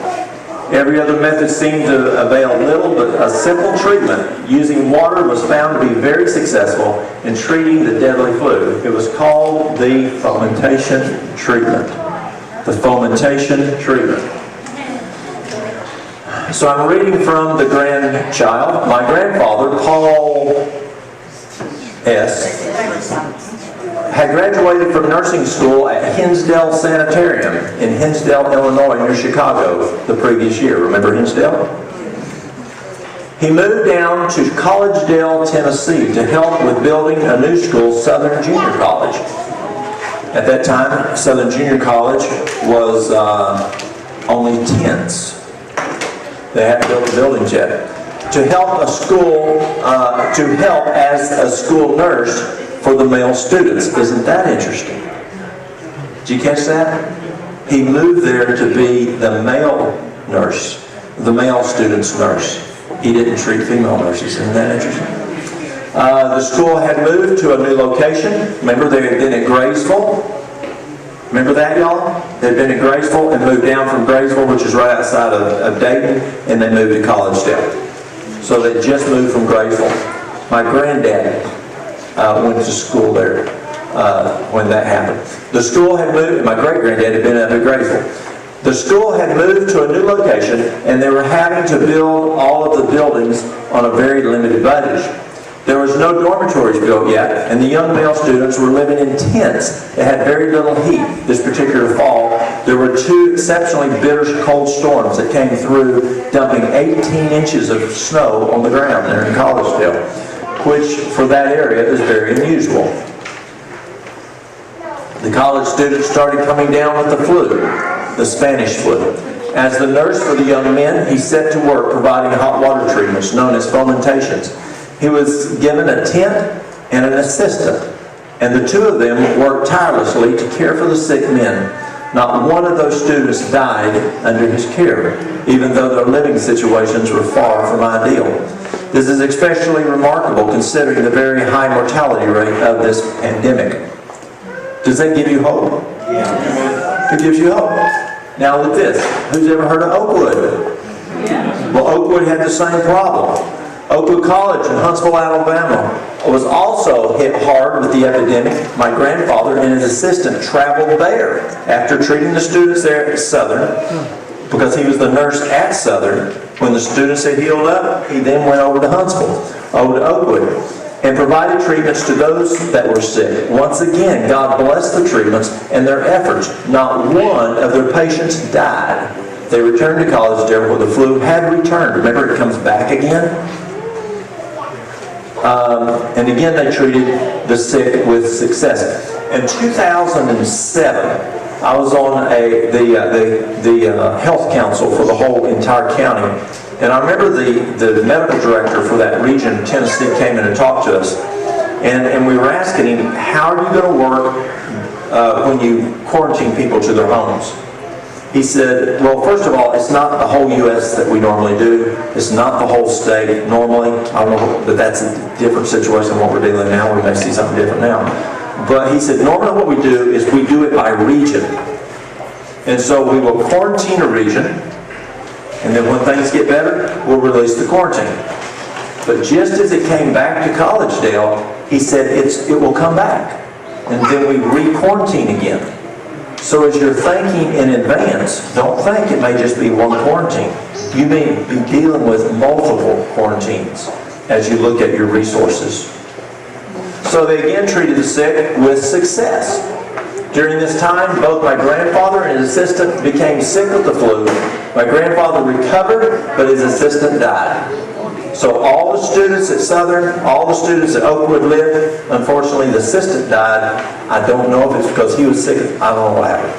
Speaker 1: Every other method seemed to avail little, but a simple treatment using water was found to be very successful in treating the deadly flu. It was called the fomentation treatment. The fomentation treatment. So I'm reading from the grandchild. My grandfather, Paul S., had graduated from nursing school at Hinsdale Sanitarium in Hinsdale, Illinois, near Chicago, the previous year. Remember Hinsdale? He moved down to Collegedale, Tennessee to help with building a new school, Southern Junior College. At that time, Southern Junior College was only tents. They hadn't built the buildings yet. To help a school, to help as a school nurse for the male students. Isn't that interesting? Did you catch that? He moved there to be the male nurse, the male student's nurse. He didn't treat female nurses. Isn't that interesting? The school had moved to a new location. Remember, they had been at Graysville. Remember that, y'all? They'd been at Graysville and moved down from Graysville, which is right outside of Dayton, and they moved to Collegedale. So they just moved from Graysville. My granddad went to school there when that happened. The school had moved, and my great-granddad had been up at Graysville. The school had moved to a new location, and they were having to build all of the buildings on a very limited budget. There was no dormitories built yet, and the young male students were living in tents that had very little heat. This particular fall, there were 2 exceptionally bitter cold storms that came through, dumping 18 inches of snow on the ground there in Collegedale, which for that area is very unusual. The college students started coming down with the flu, the Spanish flu. As the nurse for the young men, he set to work providing hot water treatments known as fomentations. He was given a tent and an assistant, and the 2 of them worked tirelessly to care for the sick men. Not one of those students died under his care, even though their living situations were far from ideal. This is especially remarkable considering the very high mortality rate of this pandemic. Does that give you hope? Yeah. It gives you hope. Now with this, who's ever heard of Oakwood? Yeah. Well, Oakwood had the same problem. Oakwood College in Huntsville, Alabama was also hit hard with the epidemic. My grandfather and his assistant traveled there after treating the students there at Southern, because he was the nurse at Southern. When the students had healed up, he then went over to Huntsville, over to Oakwood, and provided treatments to those that were sick. Once again, God blessed the treatments and their efforts. Not one of their patients died. They returned to Collegedale where the flu had returned. Remember, it comes back again? And again, they treated the sick with success. In 2007, I was on the health council for the whole entire county, and I remember the medical director for that region, Tennessee, came in and talked to us, and we were asking him, how are you going to work when you quarantine people to their homes? He said, well, first of all, it's not the whole U.S. that we normally do. It's not the whole state normally. I don't know, but that's a different situation than what we're dealing with now. We may see something different now. But he said, normally what we do is we do it by region. And so we will quarantine a region, and then when things get better, we'll release the quarantine. But just as it came back to Collegedale, he said it will come back. And then we re-quarantine again. So as you're thinking in advance, don't think it may just be one quarantine. You may be dealing with multiple quarantines as you look at your resources. So they again treated the sick with success. During this time, both my grandfather and his assistant became sick with the flu, My grandfather recovered, but his assistant died. So all the students at Southern, all the students at Oakwood lived. Unfortunately, the assistant died. I don't know if it's because he was sick. I don't know what happened.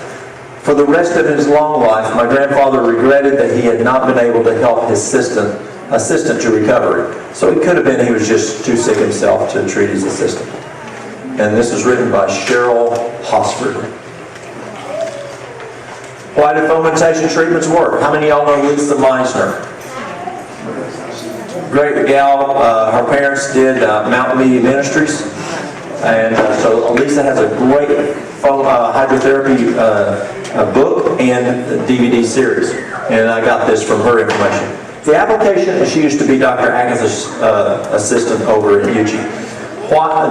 Speaker 1: For the rest of his long life, my grandfather regretted that he had not been able to help his assistant to recovery. So it could have been he was just too sick himself to treat his assistant. And this is written by Cheryl Hosford. Why do fomentation treatments work? How many of y'all know Lisa Meisner? Great gal. Her parents did Mountain Media Ministries. And so Lisa has a great hydrotherapy book and DVD series. And I got this from her information. The application, she used to be Dr. Agatha's assistant over at UG.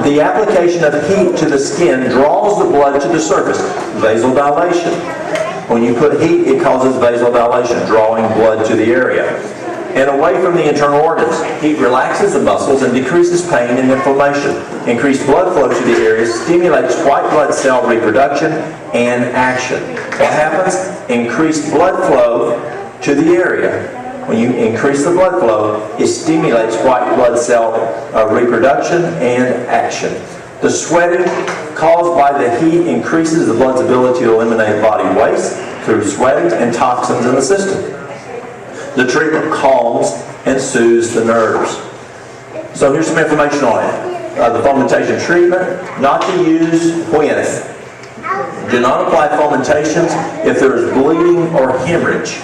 Speaker 1: The application of heat to the skin draws the blood to the surface. Vasodilation. When you put heat, it causes vasodilation, drawing blood to the area and away from the internal organs. Heat relaxes the muscles and decreases pain and inflammation. Increased blood flow to the area stimulates white blood cell reproduction and action. What happens? Increased blood flow to the area. When you increase the blood flow, it stimulates white blood cell reproduction and action. The sweating caused by the heat increases the blood's ability to eliminate body waste through sweating and toxins in the system. The treatment calms and soothes the nerves. So here's some information on it. The fomentation treatment, not to use when. Do not apply fomentations if there is bleeding or hemorrhage.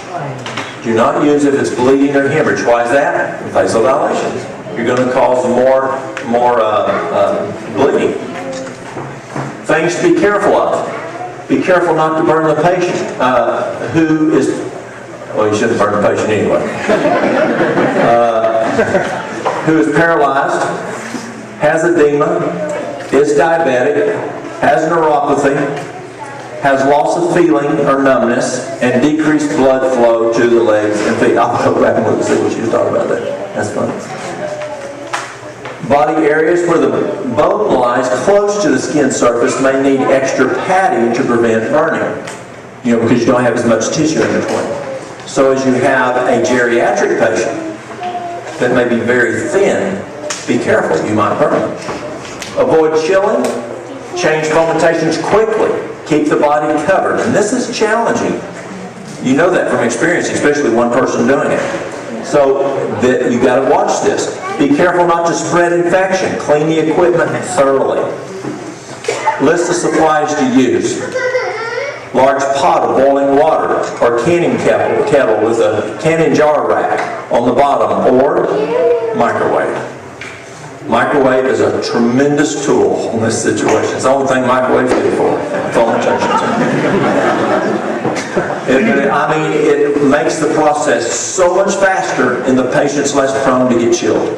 Speaker 1: Do not use if it's bleeding or hemorrhage. Why is that? Vasodilation. You're going to cause more bleeding. Things to be careful of. Be careful not to burn the patient who is, well, you shouldn't burn the patient anyway, who is paralyzed, has edema, is diabetic, has neuropathy, has loss of feeling or numbness, and decreased blood flow to the legs and feet. I'll go back and look and see what she was talking about there. That's funny. Body areas where the bone lies close to the skin surface may need extra padding to prevent burning. Because you don't have as much tissue in between. So as you have a geriatric patient that may be very thin, be careful, you might burn. Avoid chilling. Change fomentations quickly. Keep the body covered. And this is challenging. You know that from experience, especially one person doing it. So that you got to watch this. Be careful not to spread infection. Clean the equipment thoroughly. List of supplies to use. Large pot of boiling water or canning kettle with a canning jar rack on the bottom, or microwave. Microwave is a tremendous tool in this situation. It's the only thing microwaves good for. It makes the process so much faster and the patient's less prone to get chilled.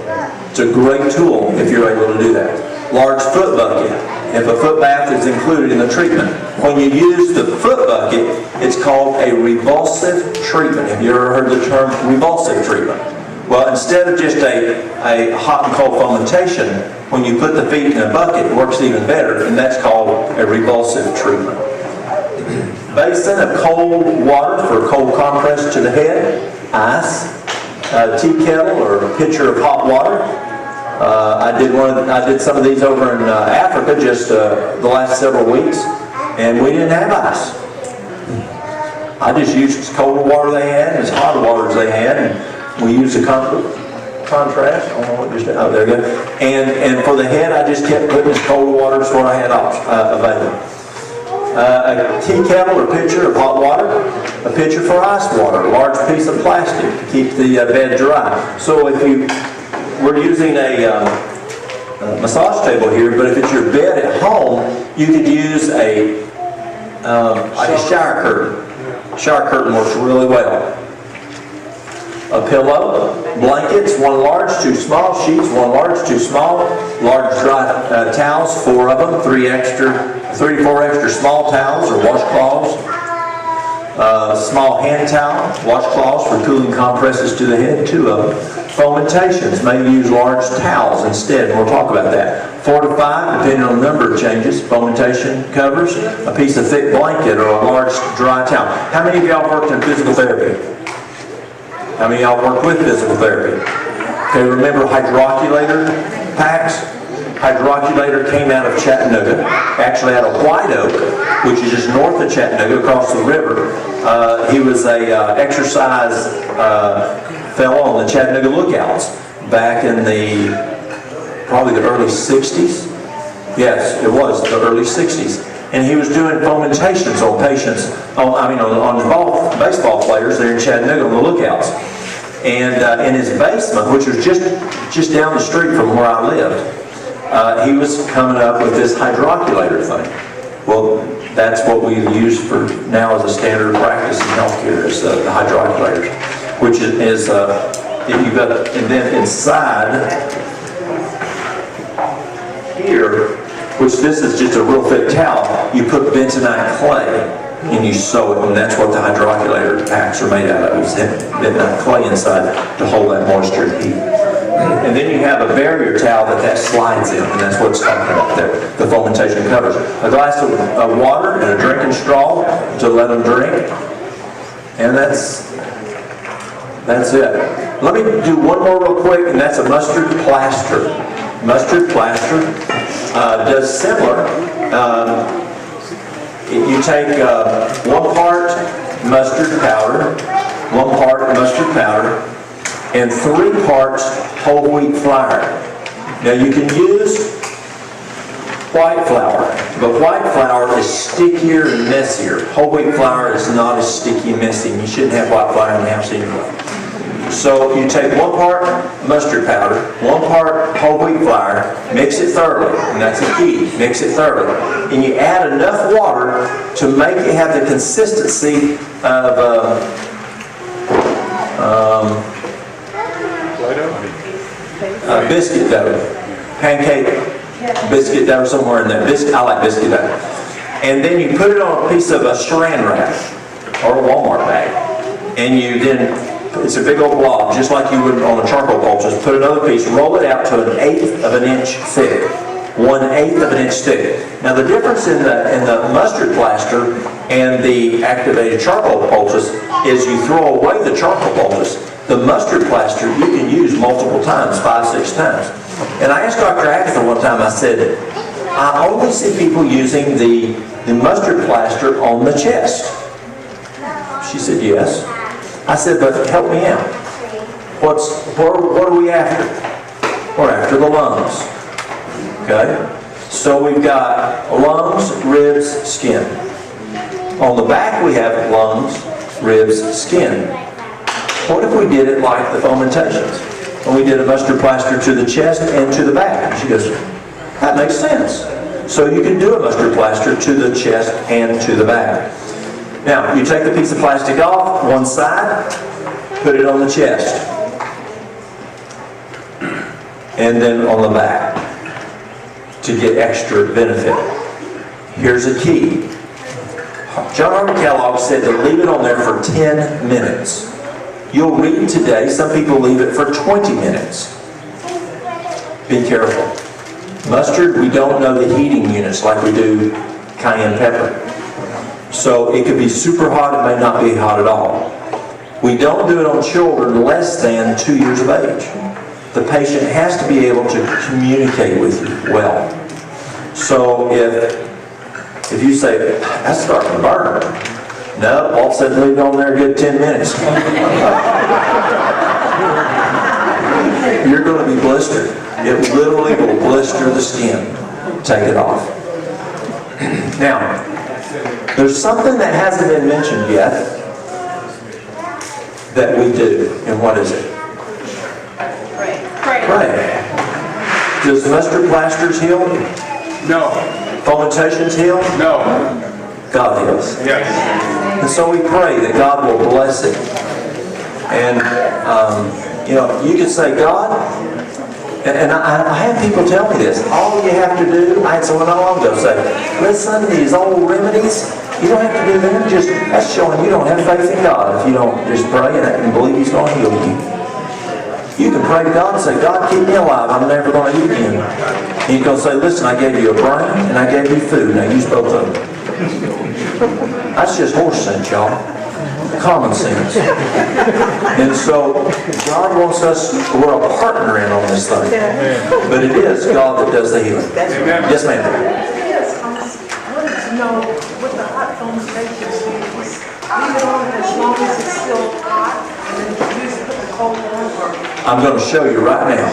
Speaker 1: It's a great tool if you're able to do that. Large foot bucket. If a foot bath is included in the treatment. When you use the foot bucket, it's called a revulsive treatment. Have you ever heard the term revulsive treatment? Well, instead of just a hot and cold fomentation, when you put the feet in a bucket, it works even better, and that's called a revulsive treatment. Basin of cold water for cold compress to the head, ice, a tea kettle or a pitcher of hot water. I did some of these over in Africa just the last several weeks, and we didn't have ice. I just used as cold water they had, as hot water as they had, and we used a contrast. I don't know what just, oh, there we go. And for the head, I just kept putting as cold water as what I had available. A tea kettle or pitcher of hot water, a pitcher for ice water, a large piece of plastic to keep the bed dry. So if we're using a massage table here, but if it's your bed at home, you could use like a shower curtain. Shower curtain works really well. A pillow, blankets, one large, two small, sheets, one large, two small, large dry towels, 4 of them, 3 to 4 extra small towels or washcloths, small hand towel, washcloths for cooling compresses to the head, 2 of them. Fomentations, may use large towels instead, and we'll talk about that. 4 to 5, depending on the number of changes. Fomentation covers, a piece of thick blanket or a large dry towel. How many of y'all worked in physical therapy? How many of y'all work with physical therapy? Okay, remember hydroculator packs? Hydroculator came out of Chattanooga, actually out of White Oak, which is just north of Chattanooga, across the river. He was a exercise fellow on the Chattanooga Lookouts back in probably the early 60s. Yes, it was the early 60s. And he was doing fomentations on patients, on baseball players there in Chattanooga on the Lookouts. And in his basement, which was just down the street from where I lived, he was coming up with this hydroculator thing. Well, that's what we use for now as a standard practice in healthcare, is the hydroculators, which is you've got, and then inside here, which this is just a real thick towel, you put bentonite clay and you sew it, and that's what the hydroculator packs are made out of. It's bentonite clay inside to hold that moisture and heat. And then you have a barrier towel that slides in, and that's what it's talking about there. The fomentation covers. A glass of water and a drinking straw to let them drink. And that's it. Let me do one more real quick, and that's a mustard plaster. Mustard plaster does similar. You take 1 part mustard powder, 1 part mustard powder, and 3 parts whole wheat flour. Now you can use white flour, but white flour is stickier and messier. Whole wheat flour is not as sticky and messy, and you shouldn't have white flour in the house anyway. So you take 1 part mustard powder, 1 part whole wheat flour, mix it thoroughly, and that's the key, mix it thoroughly. And you add enough water to make it have the consistency of biscuit dough, pancake biscuit dough, somewhere in there. I like biscuit dough. And then you put it on a piece of a saran wrap or a Walmart bag, and it's a big old blob, just like you would on a charcoal poultice. Put another piece, roll it out to 1/8 of an inch thick. 1/8 of an inch thick. Now the difference in the mustard plaster and the activated charcoal poultice is you throw away the charcoal poultice. The mustard plaster you can use multiple times, 5-6 times. And I asked Dr. Agatha one time, I said, I only see people using the mustard plaster on the chest. She said, yes. I said, but help me out. What are we after? We're after the lungs. Okay? So we've got lungs, ribs, skin. On the back we have lungs, ribs, skin. What if we did it like the fomentations? And we did a mustard plaster to the chest and to the back? She goes, that makes sense. So you can do a mustard plaster to the chest and to the back. Now, you take the piece of plastic off, one side, put it on the chest. And then on the back, to get extra benefit. Here's a key. John Harvey Kellogg said to leave it on there for 10 minutes. You'll read today, some people leave it for 20 minutes. Be careful. Mustard, we don't know the heating units like we do cayenne pepper. So it could be super hot, it may not be hot at all. We don't do it on children less than 2 years of age. The patient has to be able to communicate with you well. So if you say, that's starting to burn, no, Walt said leave it on there a good 10 minutes. You're going to be blistered. It literally will blister the skin. Take it off. Now, there's something that hasn't been mentioned yet that we do. And what is it? Pray. Does mustard plasters heal?
Speaker 7: No.
Speaker 1: Fomentations heal?
Speaker 7: No.
Speaker 1: God heals.
Speaker 7: Yes.
Speaker 1: And so we pray that God will bless it. And, you can say, God, and I have people tell me this, all you have to do, I had someone not long ago say, listen, these old remedies, you don't have to do them, that's showing you don't have faith in God if you don't just pray and believe He's going to heal you. You can pray to God and say, God, keep me alive, I'm never going to eat again. And He's going to say, listen, I gave you a brain and I gave you food, now use both of them. That's just horse sense, y'all. common sense. And so God wants us, we're a partner in on this thing. But it is God that does the healing. Yes, ma'am.
Speaker 10: Yes, I wanted to know what the hot foundation is. Leave it on as long as it's still hot, and then use it, put the cold on, or
Speaker 1: I'm going to show you right now.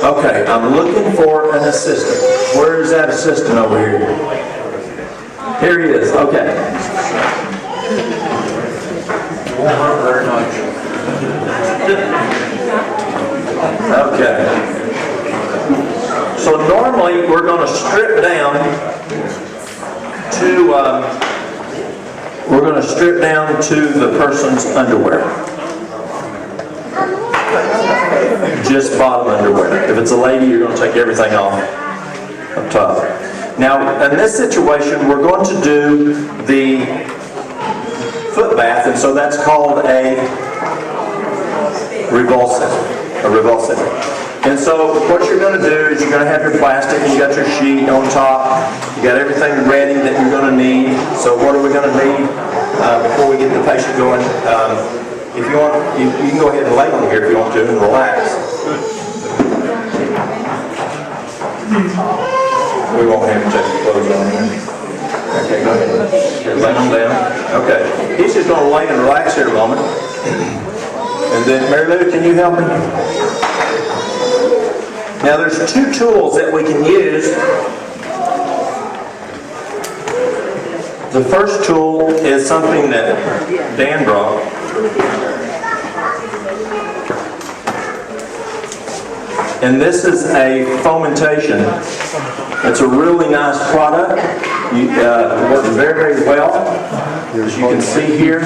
Speaker 1: Okay, I'm looking for an assistant. Where is that assistant over here? Here he is. Okay. Won't hurt very much. Okay. So normally we're going to strip down to the person's underwear. Just bottom underwear. If it's a lady, you're going to take everything off up top. Now, in this situation, we're going to do the foot bath, and so that's called a revulsive. And so what you're going to do is you're going to have your plastic, and you got your sheet on top. You got everything ready that you're going to need. So what are we going to need before we get the patient going? If you want, you can go ahead and lay on here if you want to and relax. We won't have to take the clothes on here. Okay, go ahead. Lay them down. Okay. He's just going to lay and relax here a moment. And then, Mary Lou, can you help me? Now, there's two tools that we can use. The first tool is something that Dan brought. And this is a fomentation. It's a really nice product. It works very, very well, as you can see here.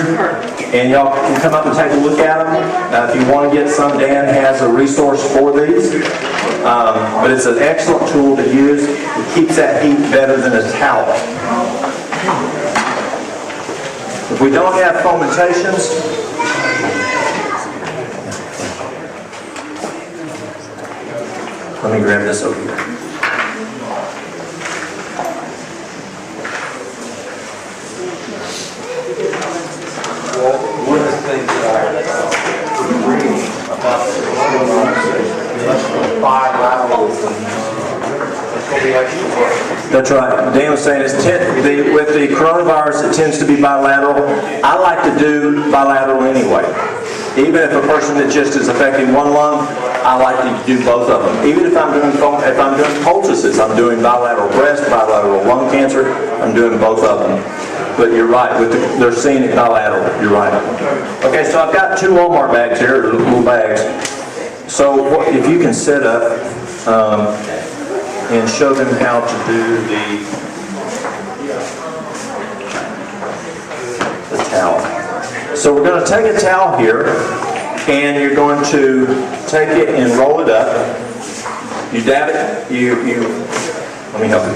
Speaker 1: And y'all can come up and take a look at them. If you want to get some, Dan has a resource for these. But it's an excellent tool to use. It keeps that heat better than a towel. If we don't have fomentations, let me grab this over here.
Speaker 11: Well, one of the things that I was reading about the coronavirus is bilateral. It's going to be extra work.
Speaker 1: That's right. Dan was saying with the coronavirus, it tends to be bilateral. I like to do bilateral anyway. Even if a person that just is affecting one lung, I like to do both of them. Even if I'm doing poultices, I'm doing bilateral breast, bilateral lung cancer, I'm doing both of them. But you're right, they're seeing it bilateral. You're right. Okay, so I've got two Walmart bags here, little bags. So if you can set up and show them how to do the towel. So we're going to take a towel here, and you're going to take it and roll it up. You dab it. Let me help you.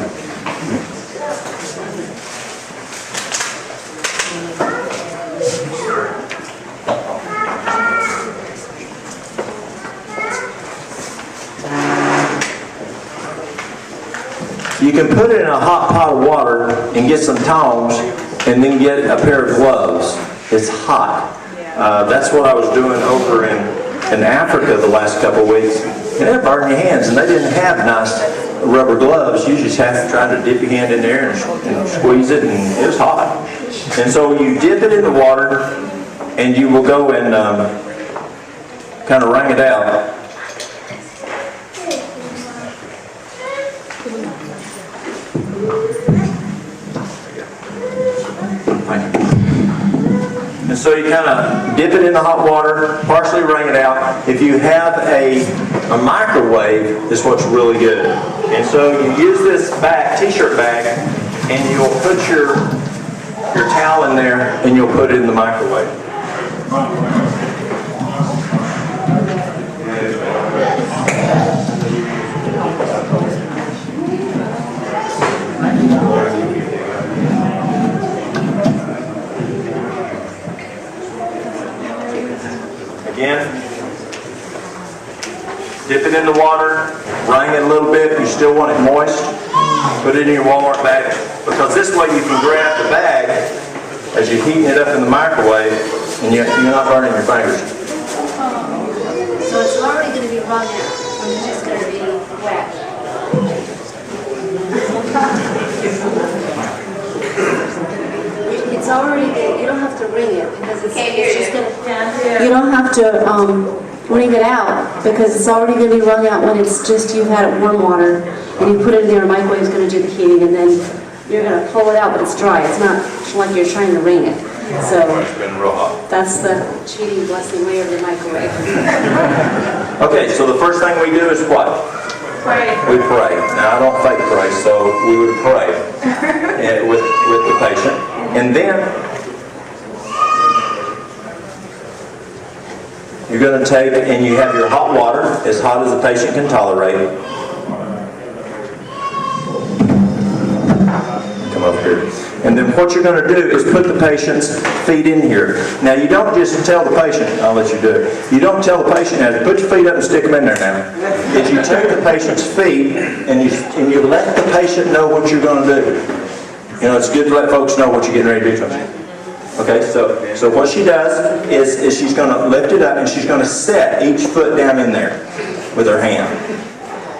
Speaker 1: You can put it in a hot pot of water and get some tongs and then get a pair of gloves. It's hot. That's what I was doing over in Africa the last couple of weeks. And it burned your hands, and they didn't have nice rubber gloves. You just have to try to dip your hand in there and squeeze it, and it was hot. And so you dip it in the water, and you will go and kind of wring it out. And so you kind of dip it in the hot water, partially wring it out. If you have a microwave, this what's really good. And so you use this t-shirt bag, and you'll put your towel in there, and you'll put it in the microwave. Again, dip it in the water, wring it a little bit. You still want it moist. Put it in your Walmart bag, because this way you can grab the bag as you're heating it up in the microwave And you're not burning your fingers.
Speaker 12: So it's already going to be wrung out. It's just going to be wet. It's already there. You don't have to wring it because it's just going to. You don't have to wring it out because it's already going to be wrung out when it's just you've had it warm water and you put it in there. A microwave is going to do the heating and then you're going to pull it out, but it's dry. It's not like you're trying to wring it. So
Speaker 1: It's been real hot.
Speaker 12: that's the cheating blessing way of the microwave.
Speaker 1: Okay, so the first thing we do is what?
Speaker 5: Pray.
Speaker 1: We pray. Now, I don't fake pray, so we would pray with the patient. And then you're going to take and you have your hot water, as hot as the patient can tolerate. Come up here. And then what you're going to do is put the patient's feet in here. Now, you don't just tell the patient, I'll let you do it. You don't tell the patient, now, put your feet up and stick them in there now. Is you take the patient's feet and you let the patient know what you're going to do. You know, it's good to let folks know what you're getting ready to do to them. Okay, so what she does is she's going to lift it up and she's going to set each foot down in there with her hand.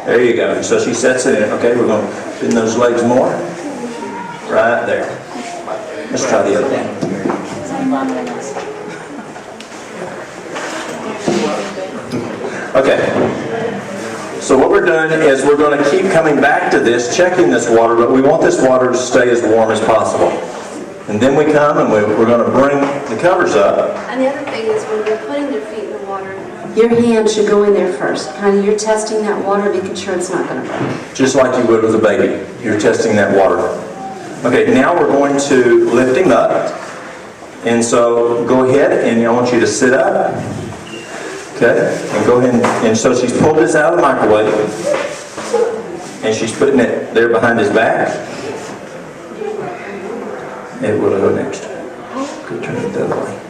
Speaker 1: There you go. So she sets it in. Okay, we're going to bend those legs more. Right there. Let's try the other one. Okay. So what we're doing is we're going to keep coming back to this, checking this water, but we want this water to stay as warm as possible. And then we come and we're going to bring the covers up.
Speaker 12: And the other thing is when you're putting their feet in the water, your hand should go in there first. Kind of you're testing that water, making sure it's not going to burn.
Speaker 1: Just like you would with a baby. You're testing that water. Okay, now we're going to lift him up. And so go ahead and I want you to sit up. Okay, and go ahead and so she's pulled this out of the microwave. And she's putting it there behind his back. It will go next. Go turn it the other way.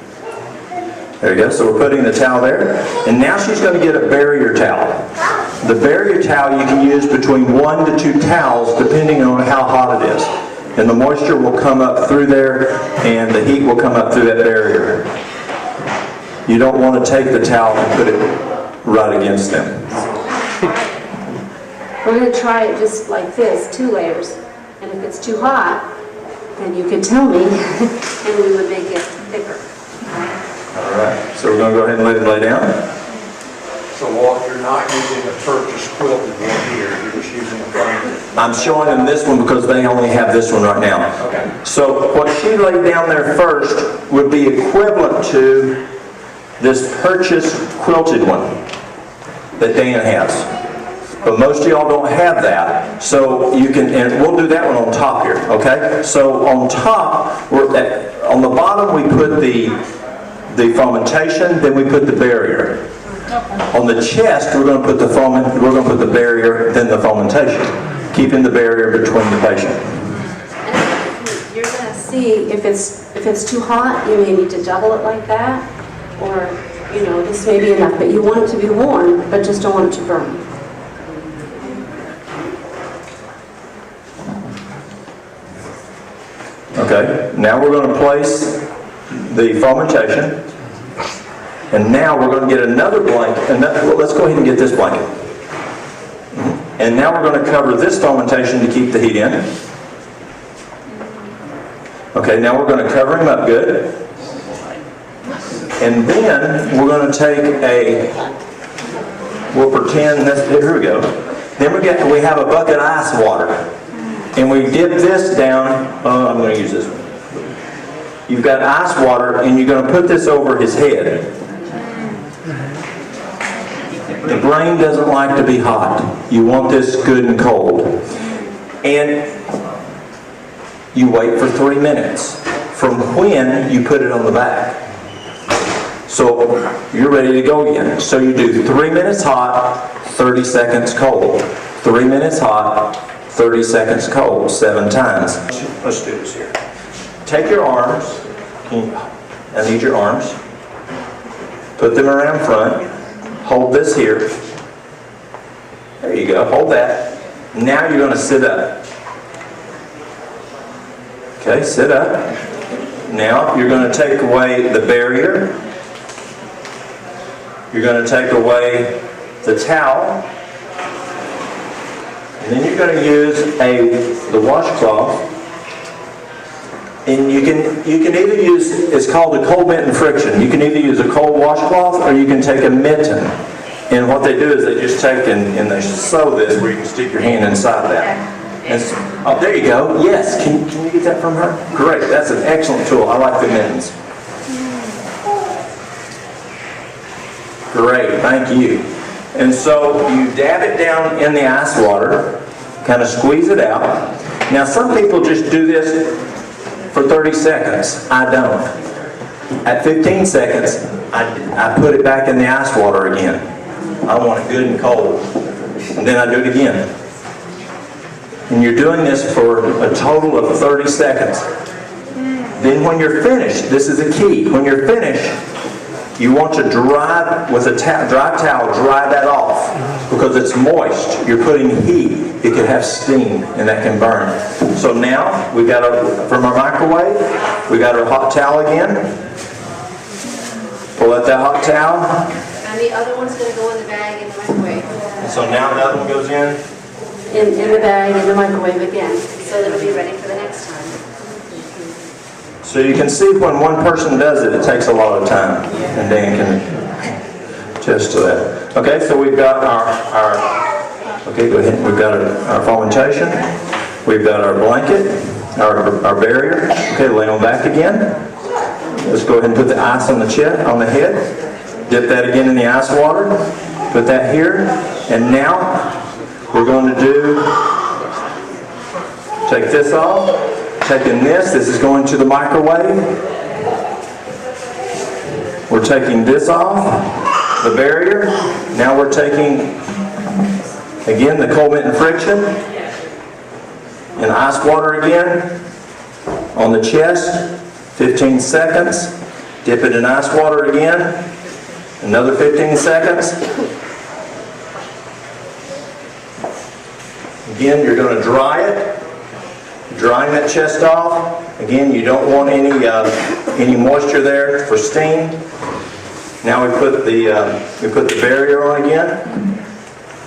Speaker 1: There you go. So we're putting the towel there. And now she's going to get a barrier towel. The barrier towel you can use between 1 to 2 towels depending on how hot it is. And the moisture will come up through there and the heat will come up through that barrier. You don't want to take the towel and put it right against them.
Speaker 12: We're going to try it just like this, 2 layers. And if it's too hot, then you can tell me and we would make it thicker.
Speaker 1: Alright, so we're going to go ahead and let it lay down.
Speaker 11: So Walt, you're not using a Turkish quilted one here, you're just using a blanket.
Speaker 1: I'm showing them this one because they only have this one right now.
Speaker 11: Okay.
Speaker 1: So what she laid down there first would be equivalent to this purchased quilted one that Dan has. But most of y'all don't have that. So you can, and we'll do that one on top here, okay? So on top, on the bottom we put the fomentation, then we put the barrier. On the chest, we're going to put the barrier, then the fomentation, keeping the barrier between the patient.
Speaker 12: And you're going to see if it's too hot, you may need to double it like that, or this may be enough. But you want it to be warm, but just don't want it to burn.
Speaker 1: Okay, now we're going to place the fomentation. And now we're going to get another blanket. Well, let's go ahead and get this blanket. And now we're going to cover this fomentation to keep the heat in. Okay, now we're going to cover him up good. And then we're going to take we'll pretend, here we go. Then we have a bucket of ice water. And we dip this down, I'm going to use this one. You've got ice water and you're going to put this over his head. The brain doesn't like to be hot. You want this good and cold. And you wait for 3 minutes from when you put it on the back. So you're ready to go again. So you do 3 minutes hot, 30 seconds cold. 3 minutes hot, 30 seconds cold, 7 times. Let's do this here. Take your arms. I need your arms. Put them around front. Hold this here. There you go. Hold that. Now you're going to sit up. Okay, sit up. Now, you're going to take away the barrier. You're going to take away the towel. And then you're going to use the washcloth. And you can either use, it's called a cold mitten friction. You can either use a cold washcloth or you can take a mitten. And what they do is they just take and they sew this where you can stick your hand inside that. And oh, there you go. Yes. Can you get that from her? Great. That's an excellent tool. I like the mittens. Great. Thank you. And so you dab it down in the ice water, kind of squeeze it out. Now some people just do this for 30 seconds. I don't. At 15 seconds, I put it back in the ice water again. I want it good and cold. And then I do it again. And you're doing this for a total of 30 seconds. Then when you're finished, this is the key. When you're finished, you want to dry, with a dry towel, dry that off. Because it's moist. You're putting heat. It could have steam, and that can burn. So now, we got from our microwave, we got our hot towel again. Pull out that hot towel.
Speaker 12: And the other one's going to go in the bag in the microwave.
Speaker 1: So now the other one goes in.
Speaker 12: In the bag in the microwave again, so that it'll be ready for the next time.
Speaker 1: So you can see when one person does it, it takes a lot of time. And Dan can attest to that. Okay, so we've got our okay, go ahead. We've got our fomentation. We've got our blanket, our barrier. Okay, lay on back again. Let's go ahead and put the ice on the head. Dip that again in the ice water. Put that here. And now we're going to take this off. Taking this is going to the microwave. We're taking this off, the barrier. Now we're taking, again, the cold mitten friction. And ice water again on the chest. 15 seconds. Dip it in ice water again. Another 15 seconds. Again, you're going to dry it. Drying that chest off. Again, you don't want any moisture there for steam. Now we put the barrier on again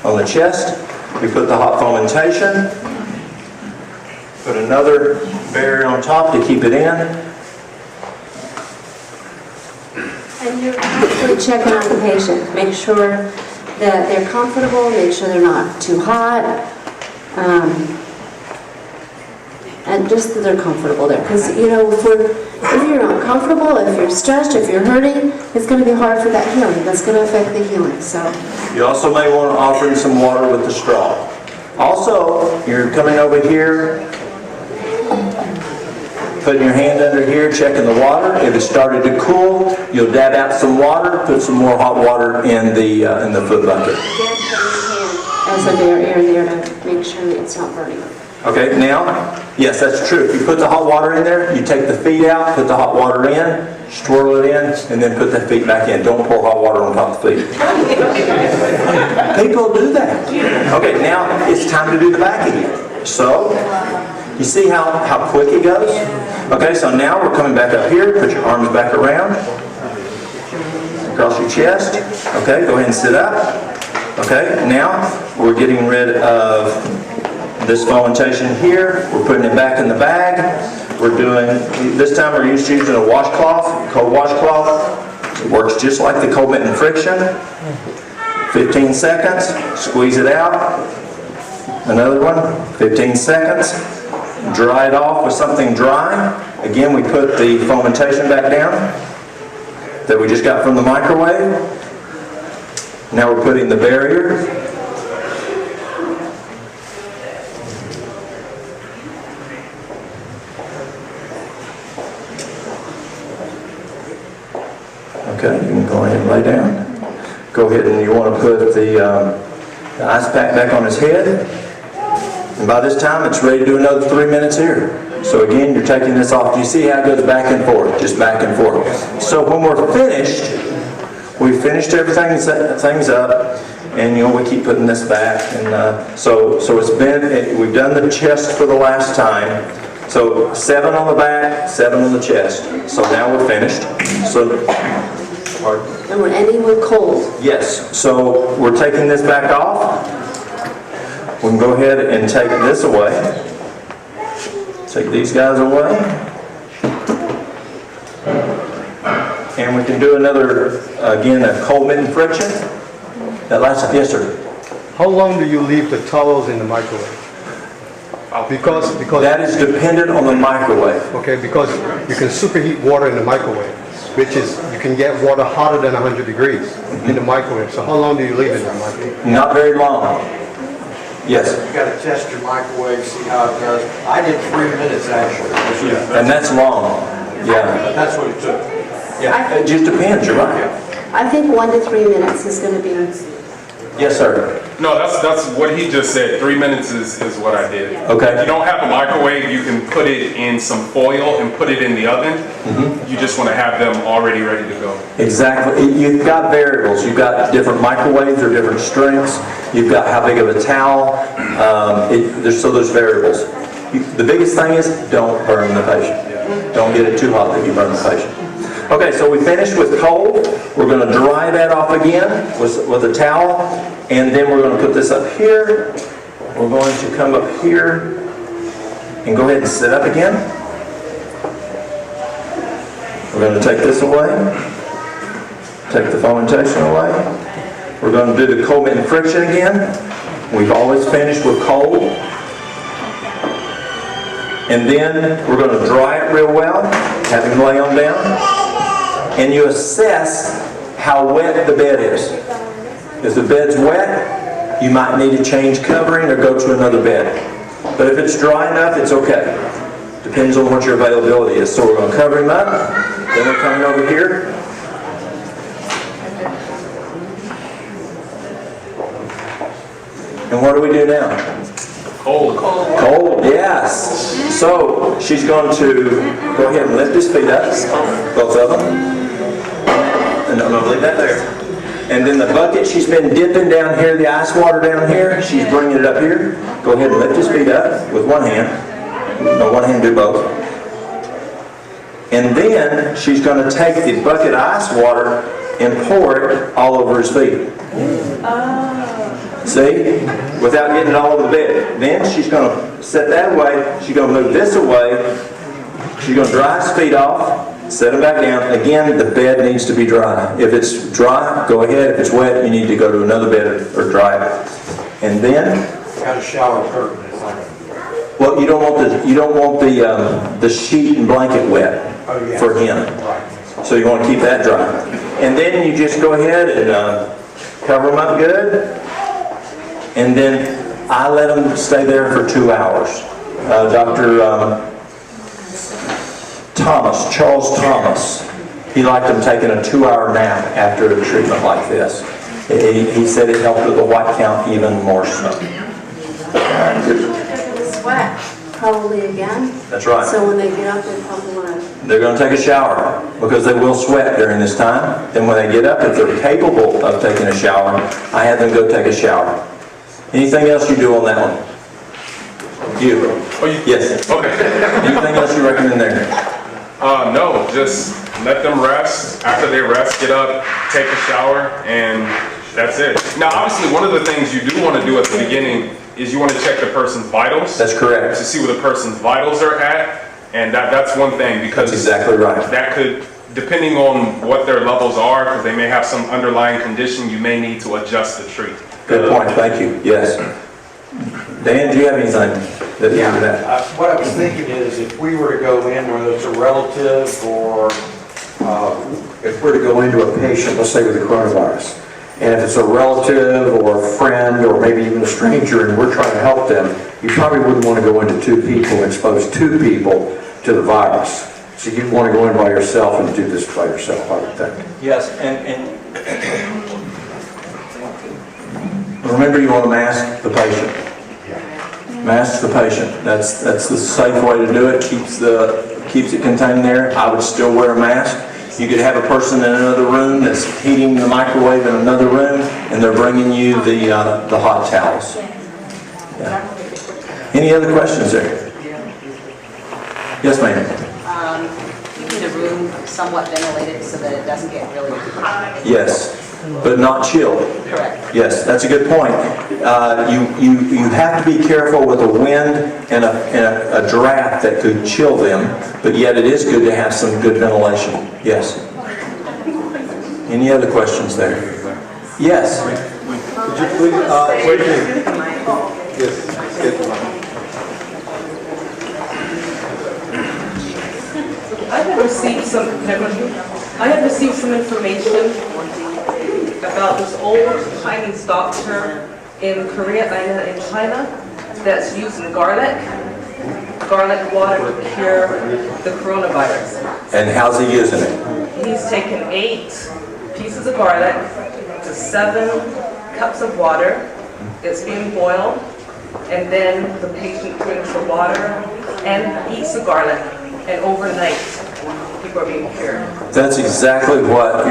Speaker 1: on the chest. We put the hot fomentation. Put another barrier on top to keep it in.
Speaker 12: And you're constantly checking on the patient. Make sure that they're comfortable. Make sure they're not too hot. And just that they're comfortable there. Because, you know, if you're not comfortable, if you're stressed, if you're hurting, it's going to be hard for that healing. That's going to affect the healing. So
Speaker 1: you also may want to offer in some water with the straw. Also, you're coming over here, putting your hand under here, checking the water. If it started to cool, you'll dab out some water, put some more hot water in the foot bucket.
Speaker 12: Again, put your hand as a barrier there to make sure that it's not burning.
Speaker 1: Okay, now, yes, that's true. If you put the hot water in there, you take the feet out, put the hot water in, swirl it in, and then put the feet back in. Don't pour hot water on top of the feet. People do that. Okay, now it's time to do the back again. So, you see how quick it goes? Okay, so now we're coming back up here. Put your arms back around. Across your chest. Okay, go ahead and sit up. Okay, now we're getting rid of this fomentation here. We're putting it back in the bag. We're doing, this time we're using a washcloth, cold washcloth. It works just like the cold mitten friction. 15 seconds, squeeze it out. Another one, 15 seconds. Dry it off with something dry. Again, we put the fomentation back down that we just got from the microwave. Now we're putting the barrier. Okay, you can go ahead and lay down. Go ahead and you want to put the ice pack back on his head. And by this time, it's ready to do another 3 minutes here. So again, you're taking this off. You see how it goes back and forth, just back and forth. So when we're finished, we've finished everything, things up, and you know we keep putting this back. And so it's been. We've done the chest for the last time. So 7 on the back, 7 on the chest. So now we're finished. So, pardon?
Speaker 12: And we're ending with cold.
Speaker 1: Yes, so we're taking this back off. We can go ahead and take this away. Take these guys away. And we can do another, again, a cold mitten friction. That lasts, yes sir.
Speaker 2: How long do you leave the towels in the microwave? Because
Speaker 1: That is dependent on the microwave.
Speaker 2: okay, because you can superheat water in the microwave, which is, you can get water hotter than 100 degrees in the microwave. So how long do you leave it in the microwave?
Speaker 1: Not very long. Yes,
Speaker 11: You gotta test your microwave, see how it does. I did 3 minutes actually.
Speaker 1: and that's long. Yeah,
Speaker 11: But that's what it took.
Speaker 1: yeah, it just depends, you're right.
Speaker 12: I think 1 to 3 minutes is going to be.
Speaker 1: Yes, sir.
Speaker 7: No, that's what he just said. 3 minutes is what I did.
Speaker 1: Okay.
Speaker 7: If you don't have a microwave, you can put it in some foil and put it in the oven. You just want to have them already ready to go.
Speaker 1: Exactly. You've got variables. You've got different microwaves or different strengths. You've got how big of a towel. So there's variables. The biggest thing is don't burn the patient. Don't get it too hot that you burn the patient. Okay, so we finished with cold. We're going to dry that off again with a towel. And then we're going to put this up here. We're going to come up here and go ahead and sit up again. We're going to take this away. Take the fomentation away. We're going to do the cold mitten friction again. We've always finished with cold. And then we're going to dry it real well. Have him lay on down. And you assess how wet the bed is. If the bed's wet, you might need to change covering or go to another bed. But if it's dry enough, it's okay. Depends on what your availability is. So we're going to cover him up. Then we're coming over here. And what do we do now?
Speaker 7: Cold.
Speaker 1: Cold, yes. So she's going to go ahead and lift his feet up, both of them. And I'm going to leave that there. And then the bucket, she's been dipping down here, the ice water down here, she's bringing it up here. Go ahead and lift his feet up with one hand. No, one hand, do both. And then she's going to take the bucket of ice water and pour it all over his feet. See? Without getting it all over the bed. Then she's going to set that away. She's going to move this away. She's going to dry his feet off. Set them back down. Again, the bed needs to be dry. If it's dry, go ahead. If it's wet, you need to go to another bed or dry it. And then,
Speaker 11: Got a shower curtain. It's like,
Speaker 1: well, you don't want the sheet and blanket wet for him. So you want to keep that dry. And then you just go ahead and cover them up good. And then I let them stay there for 2 hours. Dr. Charles Thomas, he liked them taking a 2-hour nap after a treatment like this. He said it helped with the white count even more so.
Speaker 12: Sweat, probably again.
Speaker 1: That's right.
Speaker 12: So when they get up, they probably want to.
Speaker 1: They're going to take a shower because they will sweat during this time. Then when they get up, if they're capable of taking a shower, I have them go take a shower. Anything else you do on that one? You? Yes.
Speaker 7: Okay.
Speaker 1: Anything else you recommend there?
Speaker 7: No, just let them rest. After they rest, get up, take a shower, and that's it. Now, obviously, one of the things you do want to do at the beginning is you want to check the person's vitals.
Speaker 1: That's correct.
Speaker 7: To see where the person's vitals are at, and that's one thing, because
Speaker 1: That's exactly right.
Speaker 7: that could, depending on what their levels are, because they may have some underlying condition, you may need to adjust the treat.
Speaker 1: Good point. Thank you. Yes. Dan, do you have anything that you do that?
Speaker 11: what I was thinking is if we were to go in, whether it's a relative or if we're to go into a patient, let's say with the coronavirus, and if it's a relative or a friend or maybe even a stranger and we're trying to help them, you probably wouldn't want to go into 2 people, expose 2 people to the virus. So you'd want to go in by yourself and do this by yourself, I would think.
Speaker 1: Yes, and remember you want to mask the patient. Mask the patient. That's the safe way to do it. Keeps it contained there. I would still wear a mask. You could have a person in another room that's heating the microwave in another room, and they're bringing you the hot towels. Yeah. Any other questions there? Yes, ma'am.
Speaker 4: Keeping the room somewhat ventilated so that it doesn't get really hot.
Speaker 1: Yes, but not chilled.
Speaker 4: Correct.
Speaker 1: Yes, that's a good point. You have to be careful with a wind and a draft that could chill them, but yet it is good to have some good ventilation. Yes. Any other questions there? Yes.
Speaker 2: Could you please, wait a minute. Yes, get the mic.
Speaker 10: I have received some information about this old Chinese doctor in Korea and in China that's using garlic water to cure the coronavirus.
Speaker 1: And how's he using it?
Speaker 10: He's taken 8 pieces of garlic to 7 cups of water. It's being boiled, and then the patient drinks the water and eats the garlic, and overnight people are being cured.
Speaker 1: That's exactly what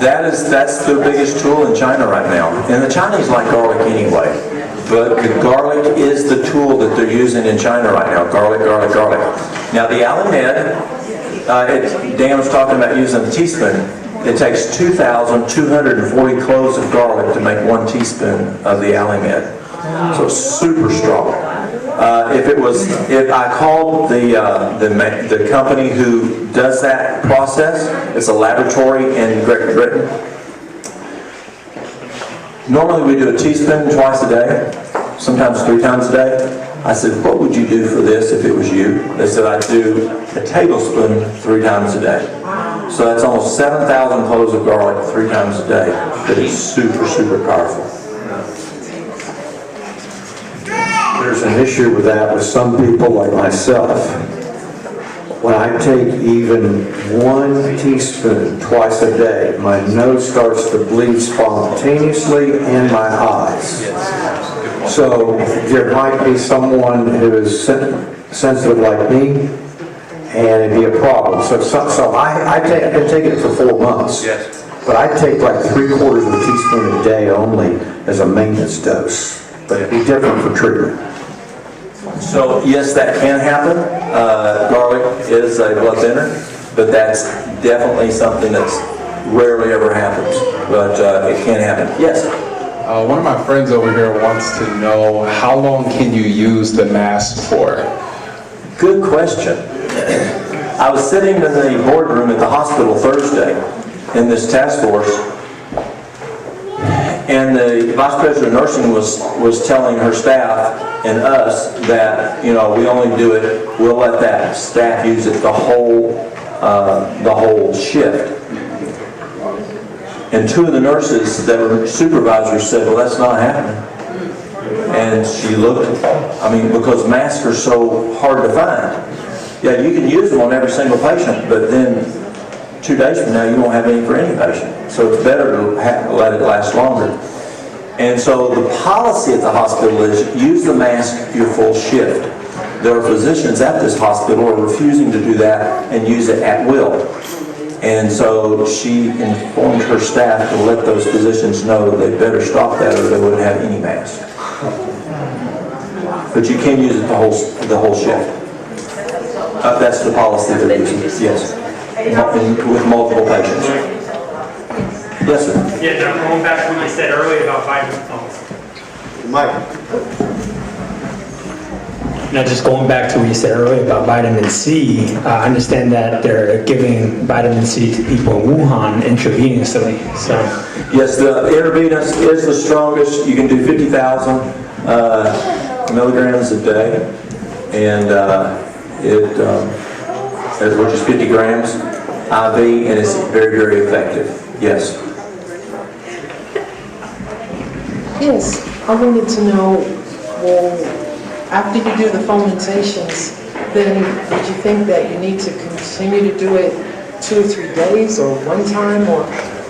Speaker 1: that's their biggest tool in China right now. And the Chinese like garlic anyway. But the garlic is the tool that they're using in China right now. Garlic, garlic, garlic. Now the Alamed, Dan was talking about using a teaspoon. It takes 2,240 cloves of garlic to make 1 teaspoon of the Alamed. So it's super strong. If I called the company who does that process, it's a laboratory in Great Britain. Normally we do a teaspoon twice a day, sometimes 3 times a day. I said, what would you do for this if it was you? They said, I'd do a tablespoon 3 times a day. So that's almost 7,000 cloves of garlic 3 times a day. That is super, super powerful.
Speaker 11: There's an issue with that with some people like myself. When I take even 1 teaspoon twice a day, my nose starts to bleed spontaneously and my eyes. So there might be someone who is sensitive like me, and it'd be a problem. So I've been taking it for 4 months.
Speaker 1: Yes.
Speaker 11: But I take like 3/4 of a teaspoon a day only as a maintenance dose. But it'd be different for treatment.
Speaker 1: So yes, that can happen. Garlic is a blood thinner, but that's definitely something that's rarely ever happens. But it can happen. Yes?
Speaker 13: One of my friends over here wants to know, how long can you use the mask for?
Speaker 1: Good question. I was sitting in the boardroom at the hospital Thursday in this task force, and the vice president of nursing was telling her staff and us that, we only do it, we'll let that staff use it the whole shift. And 2 of the nurses that were supervisors said, well, that's not happening. And she looked, because masks are so hard to find. Yeah, you can use them on every single patient, but then 2 days from now you won't have any for any patient. So it's better to let it last longer. And so the policy at the hospital is use the mask your full shift. There are physicians at this hospital who are refusing to do that and use it at will. And so she informed her staff to let those physicians know that they better stop that or they wouldn't have any mask. But you can use it the whole shift. That's the policy they're using, yes. With multiple patients. Yes, sir.
Speaker 3: Yeah, now going back to what you said earlier about vitamin pumps.
Speaker 2: Mike.
Speaker 14: Now, just going back to what you said earlier about vitamin C, I understand that they're giving vitamin C to people in Wuhan intravenously. So,
Speaker 1: yes, the intravenous is the strongest. You can do 50,000 milligrams a day, and which is 50 grams IV, and it's very, very effective. Yes.
Speaker 10: Yes, I wanted to know, well, after you do the fomentations, then would you think that you need to continue to do it 2 or 3 days or 1 time, or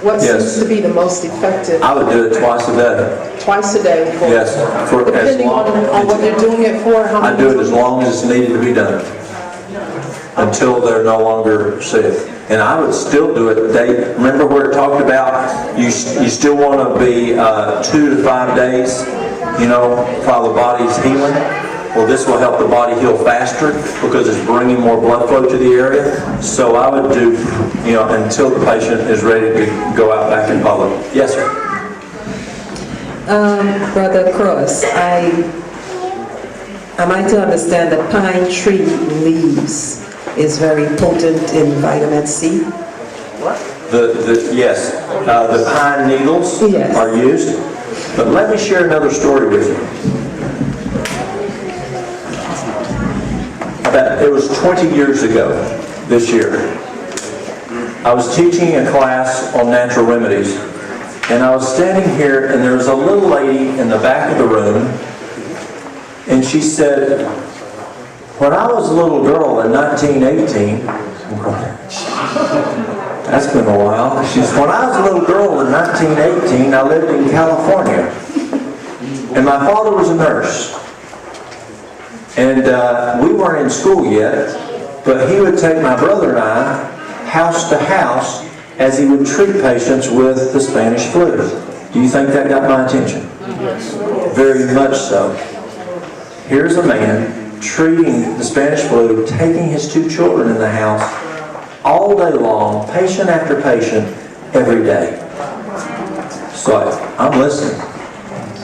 Speaker 10: what seems to be the most effective?
Speaker 1: I would do it twice a day.
Speaker 10: Twice a day?
Speaker 1: Yes.
Speaker 10: Depending on what you're doing it for? How
Speaker 1: I do it as long as it's needed to be done, until they're no longer sick. And I would still do it. Remember where it talked about you still want to be 2 to 5 days, while the body's healing. well, this will help the body heal faster because it's bringing more blood flow to the area. So I would do, until the patient is ready to go out back in public. Yes, sir.
Speaker 15: Brother Cross, am I to understand that pine tree leaves is very potent in vitamin C?
Speaker 1: Yes, the pine needles are used. But let me share another story with you. It was 20 years ago this year. I was teaching a class on natural remedies, and I was standing here, and there was a little lady in the back of the room, and she said, when I was a little girl in 1918, that's been a while. She said, when I was a little girl in 1918, I lived in California, and my father was a nurse. And we weren't in school yet, but he would take my brother and I house to house as he would treat patients with the Spanish flu. Do you think that got my attention? Yes. Very much so. Here's a man treating the Spanish flu, taking his 2 children in the house all day long, patient after patient, every day. So I'm listening.